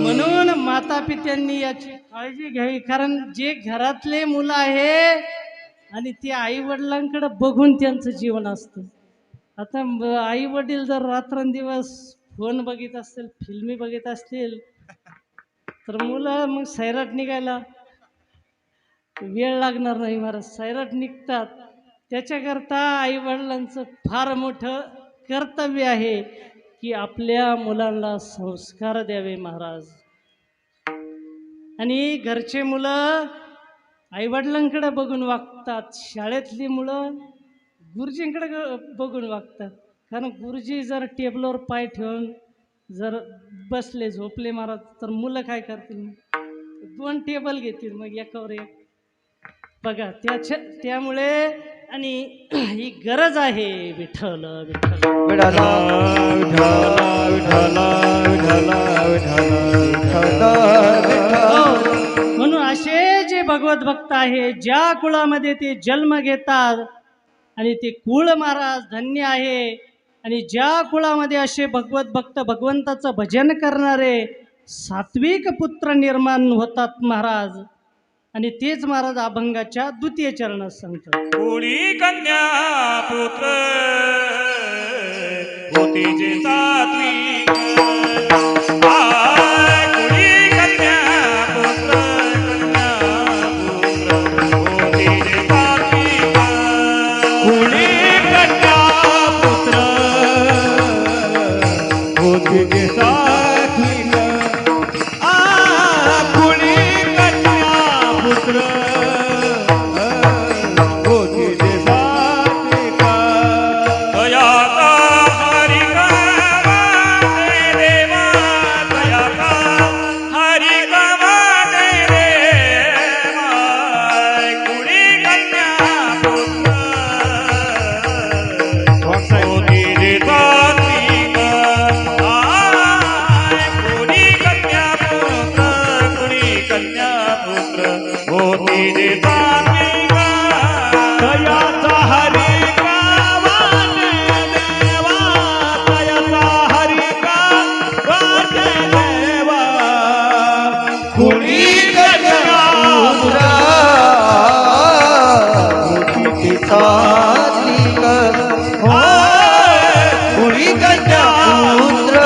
म्हणून माता पित्यांनी याची काळजी घ्यावी. कारण जे घरातले मुलं आहे आणि ते आई वडिलांकडे बघून त्यांचं जीवन असतं. आता आई वडील जर रात्रंदिवस फोन बघित असतील, फिल्मी बघित असतील, तर मुलं मग सैराट निघायला वेळ लागणार नाही महाराज, सैराट निघतात. त्याच्याकरता आईवडिलांचं फार मोठं कर्तव्य आहे की आपल्या मुलांना संस्कार द्यावे महाराज. आणि घरचे मुलं आईवडिलांकडे बघून वागतात, शाळेतली मुलं गुरुजींकडे बघून वागतात. कारण गुरुजी जर टेबलवर पाय ठेवून जर बसले झोपले महाराज तर मुलं काय करतील? 2 टेबल घेतील मग एकावर एक. बघा त्यामुळे आणि ही गरज आहे. विठ्ठल विठ्ठल
विठाला
विठ्ठला विठ्ठला विठ्ठला
हो. म्हणून असे जे भगवत भक्त आहे ज्या कुळामध्ये ते जन्म घेतात आणि ते कुळ महाराज धन्य आहे. आणि ज्या कुळामध्ये असे भगवत भक्त भगवंताचं भजन करणारे सात्विक पुत्र निर्माण होतात महाराज. आणि तेच महाराज अभंगाच्या 2य चरणात सांगतात.
कुळी कन्या पुत्र होती जे सात्विक. कुळी कन्या पुत्र होती जे सात्विक. कुळी कन्या पुत्र होती जे सात्विक. कुळी कन्या पुत्र होती जे सात्विक. तयाचा हरी गावाने देवा, तयाचा हरी गावाने देवा. कुळी कन्या पुत्र होती जे सात्विक. कुळी कन्या पुत्र, कुळी कन्या पुत्र होती जे सात्विक. तयाचा हरी गावाने देवा, तयाचा हरी गावाने देवा. कुळी कन्या पुत्र
होती सात्विक. कुळी कन्या पुत्र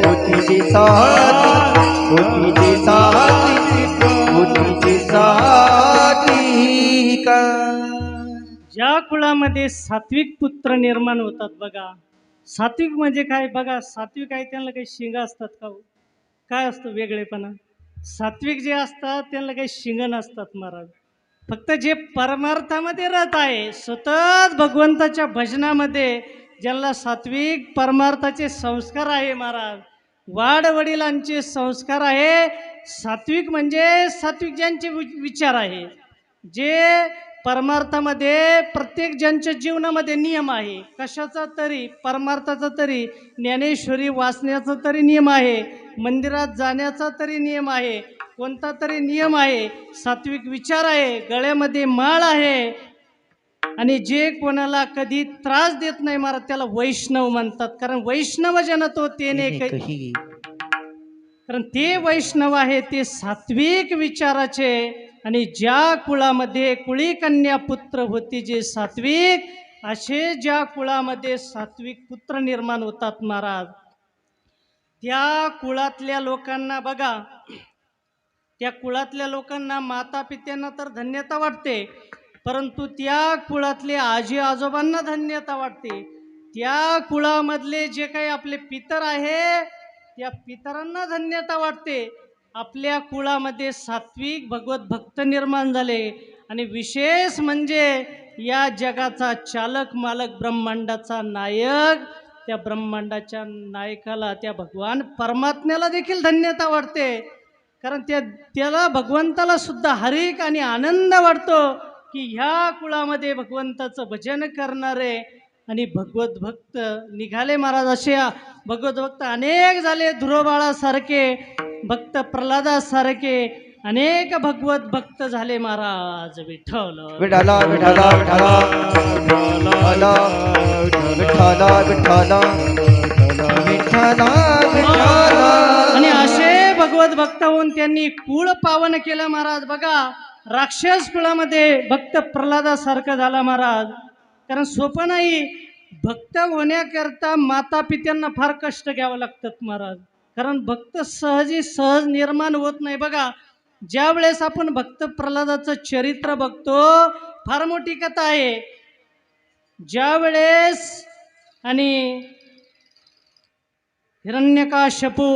होती जी सात्विक. होती जी सात्विक. होती जी सात्विक.
ज्या कुळामध्ये सात्विक पुत्र निर्माण होतात बघा. सात्विक म्हणजे काय बघा. सात्विक आहे त्यांना काही शिंग असतात का हो? काय असतं वेगळेपणा? सात्विक जे असतात त्यांना काही शिंग नसतात महाराज. फक्त जे परमार्थामध्ये रत आहे सतत भगवंताच्या भजनामध्ये ज्यांना सात्विक परमार्थाचे संस्कार आहे महाराज. वाडवडिलांचे संस्कार आहे. सात्विक म्हणजे सात्विक ज्यांचे विचार आहे जे परमार्थामध्ये प्रत्येक ज्यांच्या जीवनामध्ये नियम आहे. कशाचा तरी परमार्थाचा तरी ज्ञानेश्वरी वाचण्याचा तरी नियम आहे. मंदिरात जाण्याचा तरी नियम आहे. कोणता तरी नियम आहे. सात्विक विचार आहे. गळ्यामध्ये माळ आहे. आणि जे कोणाला कधी त्रास देत नाही महाराज त्याला वैष्णव म्हणतात. कारण वैष्णव जन तो तेने
कही
कारण ते वैष्णव आहे ते सात्विक विचाराचे. आणि ज्या कुळामध्ये कुळी कन्या पुत्र होती जे सात्विक असे ज्या कुळामध्ये सात्विक पुत्र निर्माण होतात महाराज त्या कुळातल्या लोकांना बघा. त्या कुळातल्या लोकांना माता पित्यांना तर धन्यता वाटते परंतु त्या कुळातले आजी आजोबांना धन्यता वाटते. त्या कुळामधले जे काही आपले पितर आहे त्या पितरांना धन्यता वाटते. आपल्या कुळामध्ये सात्विक भगवत भक्त निर्माण झाले. आणि विशेष म्हणजे या जगाचा चालक मालक ब्रह्मांडाचा नायक त्या ब्रह्मांडाच्या नायकाला त्या भगवान परमात्म्याला देखील धन्यता वाटते. कारण त्याला भगवंताला सुद्धा हरिक आणि आनंद वाटतो की ह्या कुळामध्ये भगवंताचं भजन करणारे आणि भगवत भक्त निघाले महाराज. असे भगवत भक्त अनेक झाले. ध्रुवबाळासारखे भक्त प्रल्हादासारखे अनेक भगवत भक्त झाले महाराज. विठ्ठल
विठाला विठाला विठाला विठाला विठाला विठाला विठाला विठाला.
आणि असे भगवत भक्त होऊन त्यांनी कुळ पावन केलं महाराज. बघा राक्षस कुळामध्ये भक्त प्रल्हादासारखं झाला महाराज. कारण सोपं नाही. भक्त होण्याकरता माता पित्यांना फार कष्ट घ्यावं लागतात महाराज. कारण भक्त सहज निर्माण होत नाही. बघा ज्या वेळेस आपण भक्त प्रल्हादाचं चरित्र बघतो, फार मोठी कथा आहे. ज्या वेळेस आणि हिरण्यकाश्यपू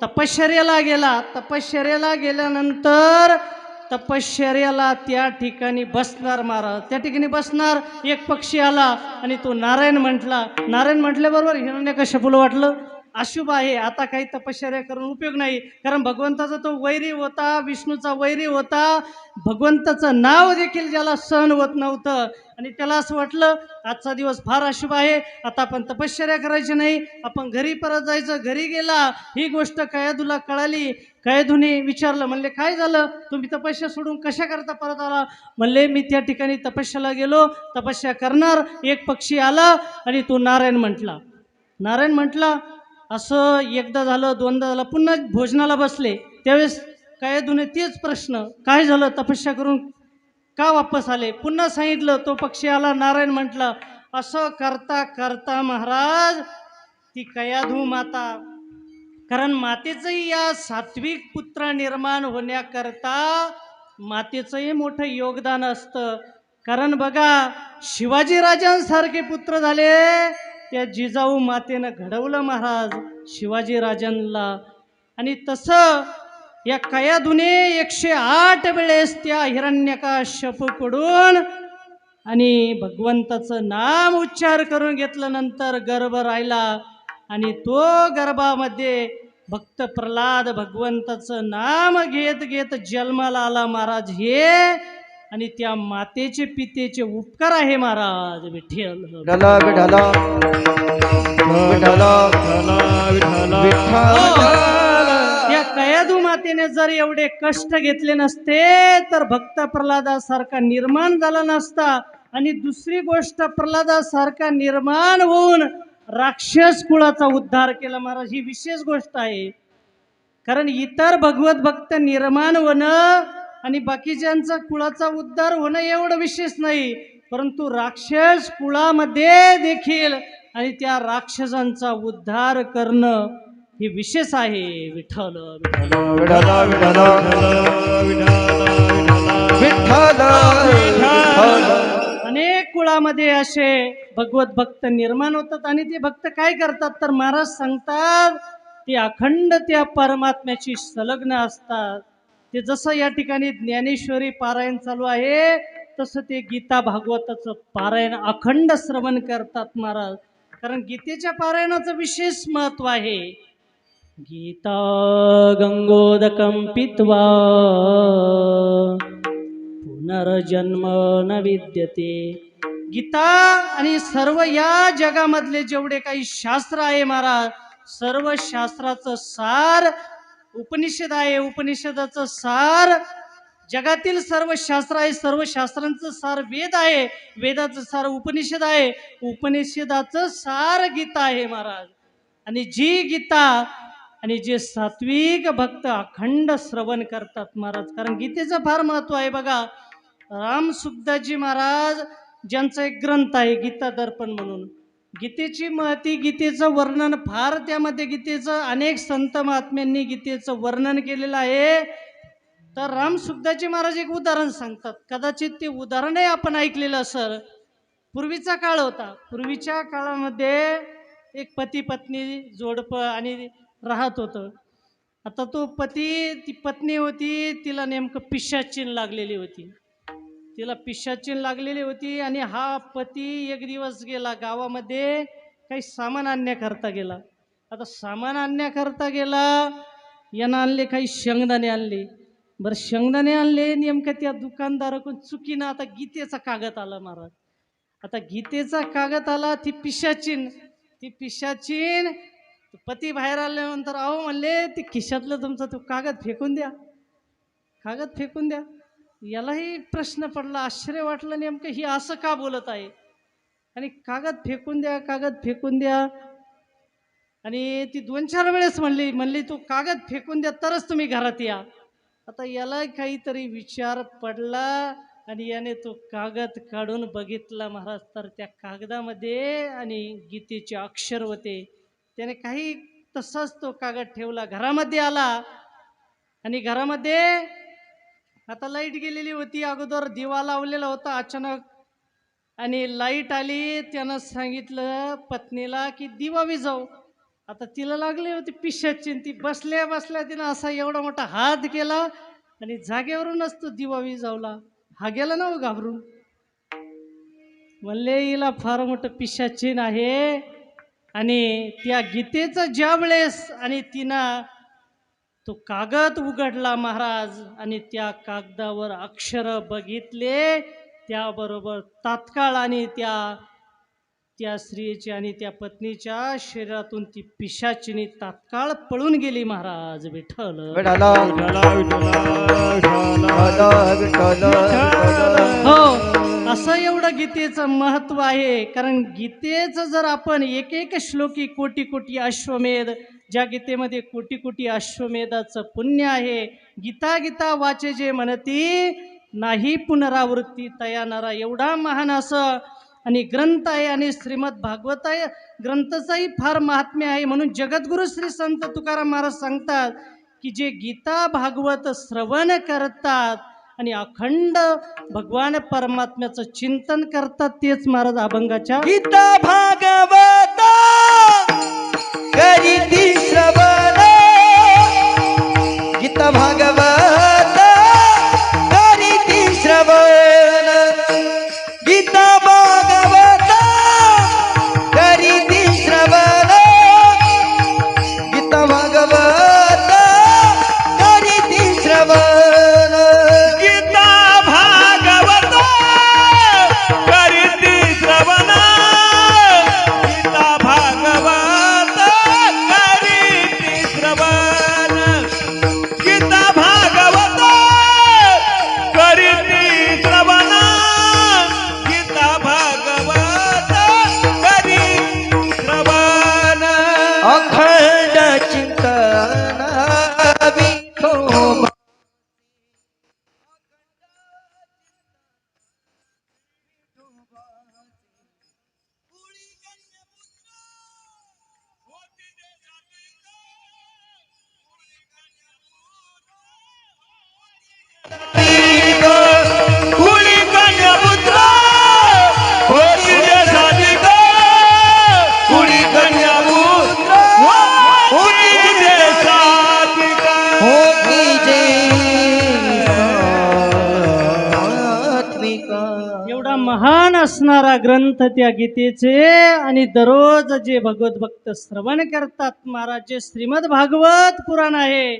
तपश्चर्याला गेला, तपश्चर्याला गेल्यानंतर तपश्चर्याला त्या ठिकाणी बसणार महाराज, त्या ठिकाणी बसणार. एक पक्षी आला आणि तो नारायण म्हटला. नारायण म्हटल्याबरोबर हिरण्यकश्यपूला वाटलं अशुभ आहे, आता काही तपश्चर्या करून उपयोग नाही. कारण भगवंताचा तो वैरी होता, विष्णूचा वैरी होता. भगवंताचं नाव देखील ज्याला सहन होत नव्हतं आणि त्याला असं वाटलं आजचा दिवस फार अशुभ आहे, आता आपण तपश्चर्या करायची नाही, आपण घरी परत जायचं. घरी गेला. ही गोष्ट कयाधूला कळाली. कयाधूने विचारलं, म्हणले काय झालं, तुम्ही तपस्या सोडून कशा करता परत आला? म्हणले मी त्या ठिकाणी तपस्याला गेलो, तपस्या करणार, एक पक्षी आला आणि तो नारायण म्हटला. नारायण म्हटला. असं एकदा झालं, दोनदा झालं, पुन्हा भोजनाला बसले. त्यावेळेस कयाधूने तेच प्रश्न, काय झालं, तपस्या करून का वापस आले? पुन्हा सांगितलं. तो पक्षी आला, नारायण म्हटला. असं करता करता महाराज ती कयाधू माता, कारण मातेचंही या सात्विक पुत्र निर्माण होण्याकरता मातेचंही मोठं योगदान असतं. कारण बघा, शिवाजी राजांसारखे पुत्र झाले, त्या जिजाऊ मातेनं घडवलं महाराज शिवाजी राजांना. आणि तसं या कयाधूने 108 वेळेस त्या हिरण्यकाश्यपूकडून आणि भगवंताचं नाम उच्चार करून घेतल्यानंतर गर्भ राहिला आणि तो गर्भामध्ये भक्त प्रल्हाद भगवंताचं नाम घेत घेत जन्माला आला महाराज. हे आणि त्या मातेचे पितेचे उपकार आहे महाराज. विठ्ठल
विठ्ठल विठ्ठल विठ्ठल.
या कयाधू मातेने जर एवढे कष्ट घेतले नसते तर भक्त प्रल्हादासारखा निर्माण झाला नसता. आणि दुसरी गोष्ट, प्रल्हादासारखा निर्माण होऊन राक्षस कुळाचा उद्धार केला महाराज, ही विशेष गोष्ट आहे. कारण इतर भगवत भक्त निर्माण होणं आणि बाकीच्यांचा कुळाचा उद्धार होणं एवढं विशेष नाही, परंतु राक्षस कुळामध्ये देखील आणि त्या राक्षसांचा उद्धार करणं हे विशेष आहे. विठ्ठल
विठ्ठल विठ्ठल विठ्ठल.
अनेक कुळामध्ये असे भगवत भक्त निर्माण होतात आणि ते भक्त काय करतात तर महाराज सांगतात ते अखंड त्या परमात्म्याची संलग्न असतात. ते जसं या ठिकाणी ज्ञानेश्वरी पारायण चालू आहे तसं ते गीता भागवताचं पारायण अखंड श्रवण करतात महाराज. कारण गीतेच्या पारायणाचं विशेष महत्व आहे. गीता गंगोदकं पीत्वा पुनर्जन्म न विद्यते. गीता आणि सर्व या जगामधले जेवढे काही शास्त्र आहे महाराज, सर्व शास्त्राचं सार उपनिषद आहे. उपनिषदाचं सार जगातील सर्व शास्त्र आहे. सर्व शास्त्रांचं सार वेद आहे. वेदाचं सार उपनिषद आहे. उपनिषदाचं सार गीता आहे महाराज. आणि जी गीता आणि जे सात्विक भक्त अखंड श्रवण करतात महाराज, कारण गीतेचं फार महत्व आहे. बघा, राम सुखदासजी महाराज ज्यांचा एक ग्रंथ आहे गीता दर्पण म्हणून, गीतेची महती, गीतेचं वर्णन फार, त्यामध्ये गीतेचं अनेक संत महात्म्यांनी गीतेचं वर्णन केलेलं आहे. तर राम सुखदासजी महाराज एक उदाहरण सांगतात. कदाचित ते उदाहरणही आपण ऐकलेलं असेल. पूर्वीचा काळ होता. पूर्वीच्या काळामध्ये एक पती पत्नी जोडपं आणि राहत होतं. आता तो पती, ती पत्नी होती, तिला नेमकं पिशाचीन लागलेली होती. तिला पिशाचीन लागलेली होती आणि हा पती एक दिवस गेला गावामध्ये काही सामान आणण्याकरता गेला. आता सामान आणण्याकरता गेला, यानं आणले काही शेंगदाणे आणले. बरं, शेंगदाणे आणले, नेमकं त्या दुकानदाराकडून चुकीनं आता गीतेचा कागद आला महाराज. आता गीतेचा कागद आला, ती पिशाचीन पती बाहेर आल्यानंतर अहो म्हणले ते खिशातलं तुमचा तो कागद फेकून द्या, कागद फेकून द्या. यालाही प्रश्न पडला, आश्चर्य वाटलं, नेमकं ही असं का बोलत आहे. आणि कागद फेकून द्या, कागद फेकून द्या. आणि ती 2-4 वेळेस म्हणली तो कागद फेकून द्या तरच तुम्ही घरात या. आता याला काहीतरी विचार पडला आणि याने तो कागद काढून बघितला महाराज. तर त्या कागदामध्ये आणि गीतेचे अक्षर होते. त्याने काही तसाच तो कागद ठेवला, घरामध्ये आला आणि घरामध्ये आता लाईट गेलेली होती, अगोदर दिवा लावलेला होता अचानक, आणि लाईट आली. त्यानं सांगितलं पत्नीला की दिवा विझव. आता तिला लागली होती पिशाची, ती बसल्या बसल्या तिनं असा एवढा मोठा हात केला आणि जागेवरूनच तो दिवा विझवला. हा गेला ना हो घाबरून. म्हणले हिला फार मोठं पिशाचीन आहे. आणि त्या गीतेचं ज्या वेळेस आणि तिनं तो कागद उघडला महाराज, आणि त्या कागदावर अक्षर बघितले, त्याबरोबर तात्काळ आणि त्या स्त्रीची आणि त्या पत्नीच्या शरीरातून ती पिशाचिनी तात्काळ पळून गेली महाराज. विठ्ठल
विठ्ठला
हो, असं एवढं गीतेचं महत्व आहे. कारण गीतेचं जर आपण एक एक श्लोकी कोटी कोटी अश्वमेध, ज्या गीतेमध्ये कोटी कोटी अश्वमेधाचं पुण्य आहे. गीता गीता वाचे जे म्हणती, नाही पुनरावृत्ती तया नरा, एवढा महान असं आणि ग्रंथ आहे. आणि श्रीमद भागवत आहे ग्रंथाचाही फार महात्म्य आहे. म्हणून जगद्गुरु श्री संत तुकाराम महाराज सांगतात की जे गीता भागवत श्रवण करतात आणि अखंड भगवान परमात्म्याचं चिंतन करतात, तेच महाराज अभंगाच्या
गीता भागवत करीती श्रवण, गीता भागवत करीती श्रवण, गीता भागवत करीती श्रवण, गीता भागवत करीती श्रवण,
गीता भागवत करीती श्रवण, गीता भागवत करीती श्रवण, गीता भागवत करीती श्रवण, गीता भागवत करीती श्रवण.
अखंड चिंतन विठोबा.
कुळी कन्यापुत्र होती देशाची ग, कुळी कन्यापुत्र होती देशाची ग.
होती जे सात्विका.
एवढा महान असणारा ग्रंथ त्या गीतेचे. आणि दररोज जे भगवत भक्त श्रवण करतात महाराज, जे श्रीमद भागवत पुराण आहे,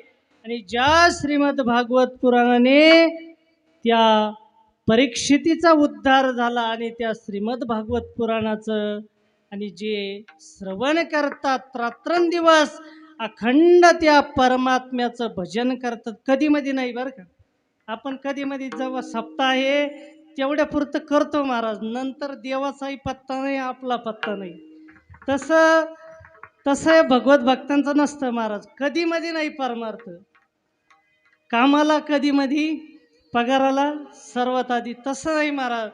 आणि ज्या श्रीमद भागवत पुराणाने त्या परीक्षितीचा उद्धार झाला, आणि त्या श्रीमद भागवत पुराणाचं आणि जे श्रवण करतात रात्रंदिवस अखंड त्या परमात्म्याचं भजन करतात. कधीमध्ये नाही बरं का, आपण कधीमध्ये जेव्हा सप्ताह आहे तेवढ्या पुरतं करतो महाराज, नंतर देवाचाही पत्ता नाही, आपला पत्ता नाही. तसं भगवत भक्तांचं नसतं महाराज. कधीमध्ये नाही परमार्थ, कामाला कधीमध्ये, पगाराला सर्वात आधी. तसं नाही महाराज,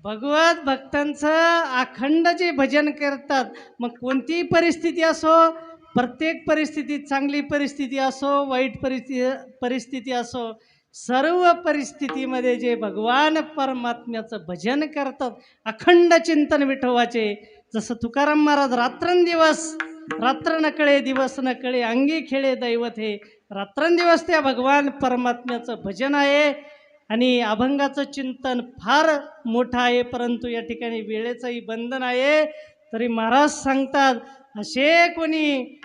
भगवत भक्तांचं अखंड जे भजन करतात, मग कोणतीही परिस्थिती असो, प्रत्येक परिस्थिती, चांगली परिस्थिती असो, वाईट परिस्थिती असो, सर्व परिस्थितीमध्ये जे भगवान परमात्म्याचं भजन करतात, अखंड चिंतन विठोबाचे. जसं तुकाराम महाराज रात्रंदिवस, रात्र न कळे दिवस न कळे, अंगी खेळे दैवत हे, रात्रंदिवस त्या भगवान परमात्म्याचं भजन आहे. आणि अभंगाचं चिंतन फार मोठं आहे, परंतु या ठिकाणी वेळेचंही बंधन आहे. तरी महाराज सांगतात, असे कोणी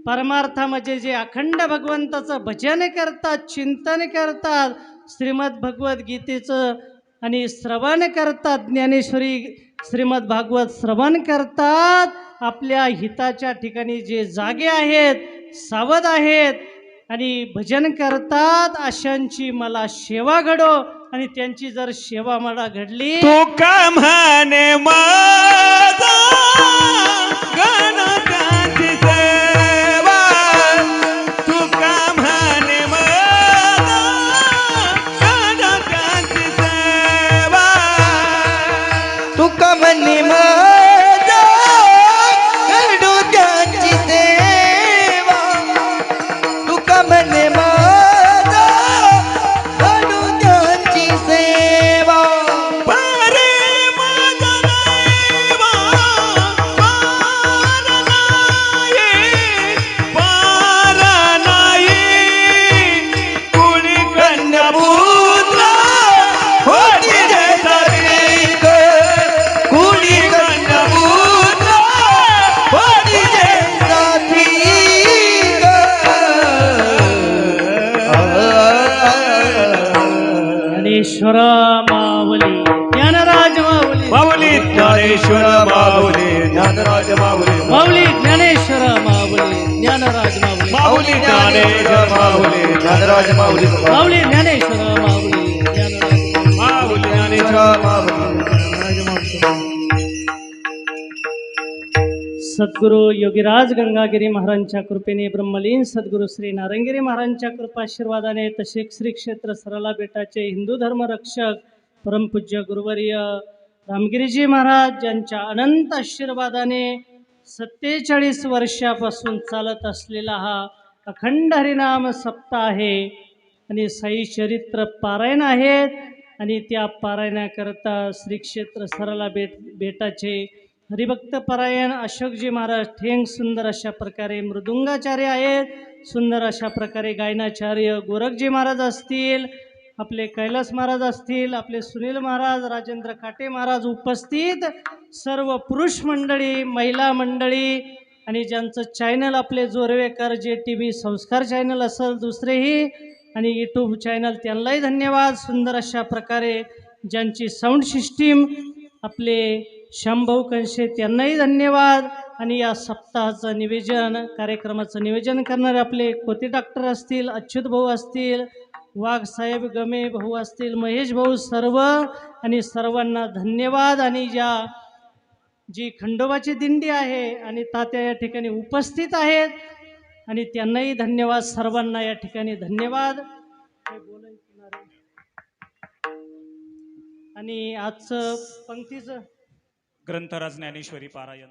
परमार्थामध्ये जे अखंड भगवंताचं भजन करतात, चिंतन करतात, श्रीमद भगवद्गीतेचं आणि श्रवण करतात, ज्ञानेश्वरी श्रीमद भागवत श्रवण करतात, आपल्या हिताच्या ठिकाणी जे जागे आहेत, सावध आहेत आणि भजन करतात, अशांची मला सेवा घडो. आणि त्यांची जर सेवा मला घडली,
तू का म्हणे माझा गणताची सेवा, तू का म्हणे माझा गणताची सेवा,
तुका म्हणे माझा घडू त्याची सेवा, तुका म्हणे माझा घडू त्याची
ज्ञानेश्वर माऊली ज्ञानराज माऊली
माऊली ज्ञानेश्वर माऊली ज्ञानराज माऊली
माऊली ज्ञानेश्वर माऊली ज्ञानराज माऊली
माऊली ज्ञानेश्वर माऊली ज्ञानराज माऊली
माऊली ज्ञानेश्वर माऊली ज्ञानराज
माऊली ज्ञानेश्वर माऊली
सद्गुरू योगीराज गंगागिरी महाराजांच्या कृपेने ब्रह्मलीन सद्गुरू श्री नारायणगिरी महाराजांच्या कृपाशीर्वादाने तसे श्री क्षेत्र सरला बेटाचे हिंदू धर्म रक्षक परमपूज्य गुरुवर्य रामगिरीजी महाराज यांच्या अनंत आशीर्वादाने 47 वर्षापासून चालत असलेला हा अखंड हरिनाम सप्ताह आहे आणि साई चरित्र पारायण आहेत आणि त्या पारायणाकरता श्री क्षेत्र सरला बेटाचे हरिभक्त परायण अशोकजी महाराज ठेंग सुंदर अशा प्रकारे मृदुंगाचार्य आहेत सुंदर अशा प्रकारे गायनाचार्य गोरखजी महाराज असतील आपले कैलास महाराज असतील आपले सुनील महाराज राजेंद्र काटे महाराज उपस्थित सर्व पुरुष मंडळी महिला मंडळी आणि ज्यांचं चॅनल आपले जोरवेकर जे TV संस्कार चॅनल असेल दुसरेही आणि यूट्यूब चॅनल त्यांनाही धन्यवाद सुंदर अशा प्रकारे ज्यांची साऊंड सिस्टीम आपले श्यामभाऊ कंशे त्यांनाही धन्यवाद आणि या सप्ताहाचं निवेदन कार्यक्रमाचं नियोजन करणारे आपले कोती डॉक्टर असतील अच्युत भाऊ असतील वाघ साहेब गमे भाऊ असतील महेश भाऊ सर्व आणि सर्वांना धन्यवाद आणि जी खंडोबाची दिंडी आहे आणि तात्या या ठिकाणी उपस्थित आहेत आणि त्यांनाही धन्यवाद सर्वांना या ठिकाणी धन्यवाद आणि आजचं पंक्तीचं
ग्रंथराज ज्ञानेश्वरी पारायण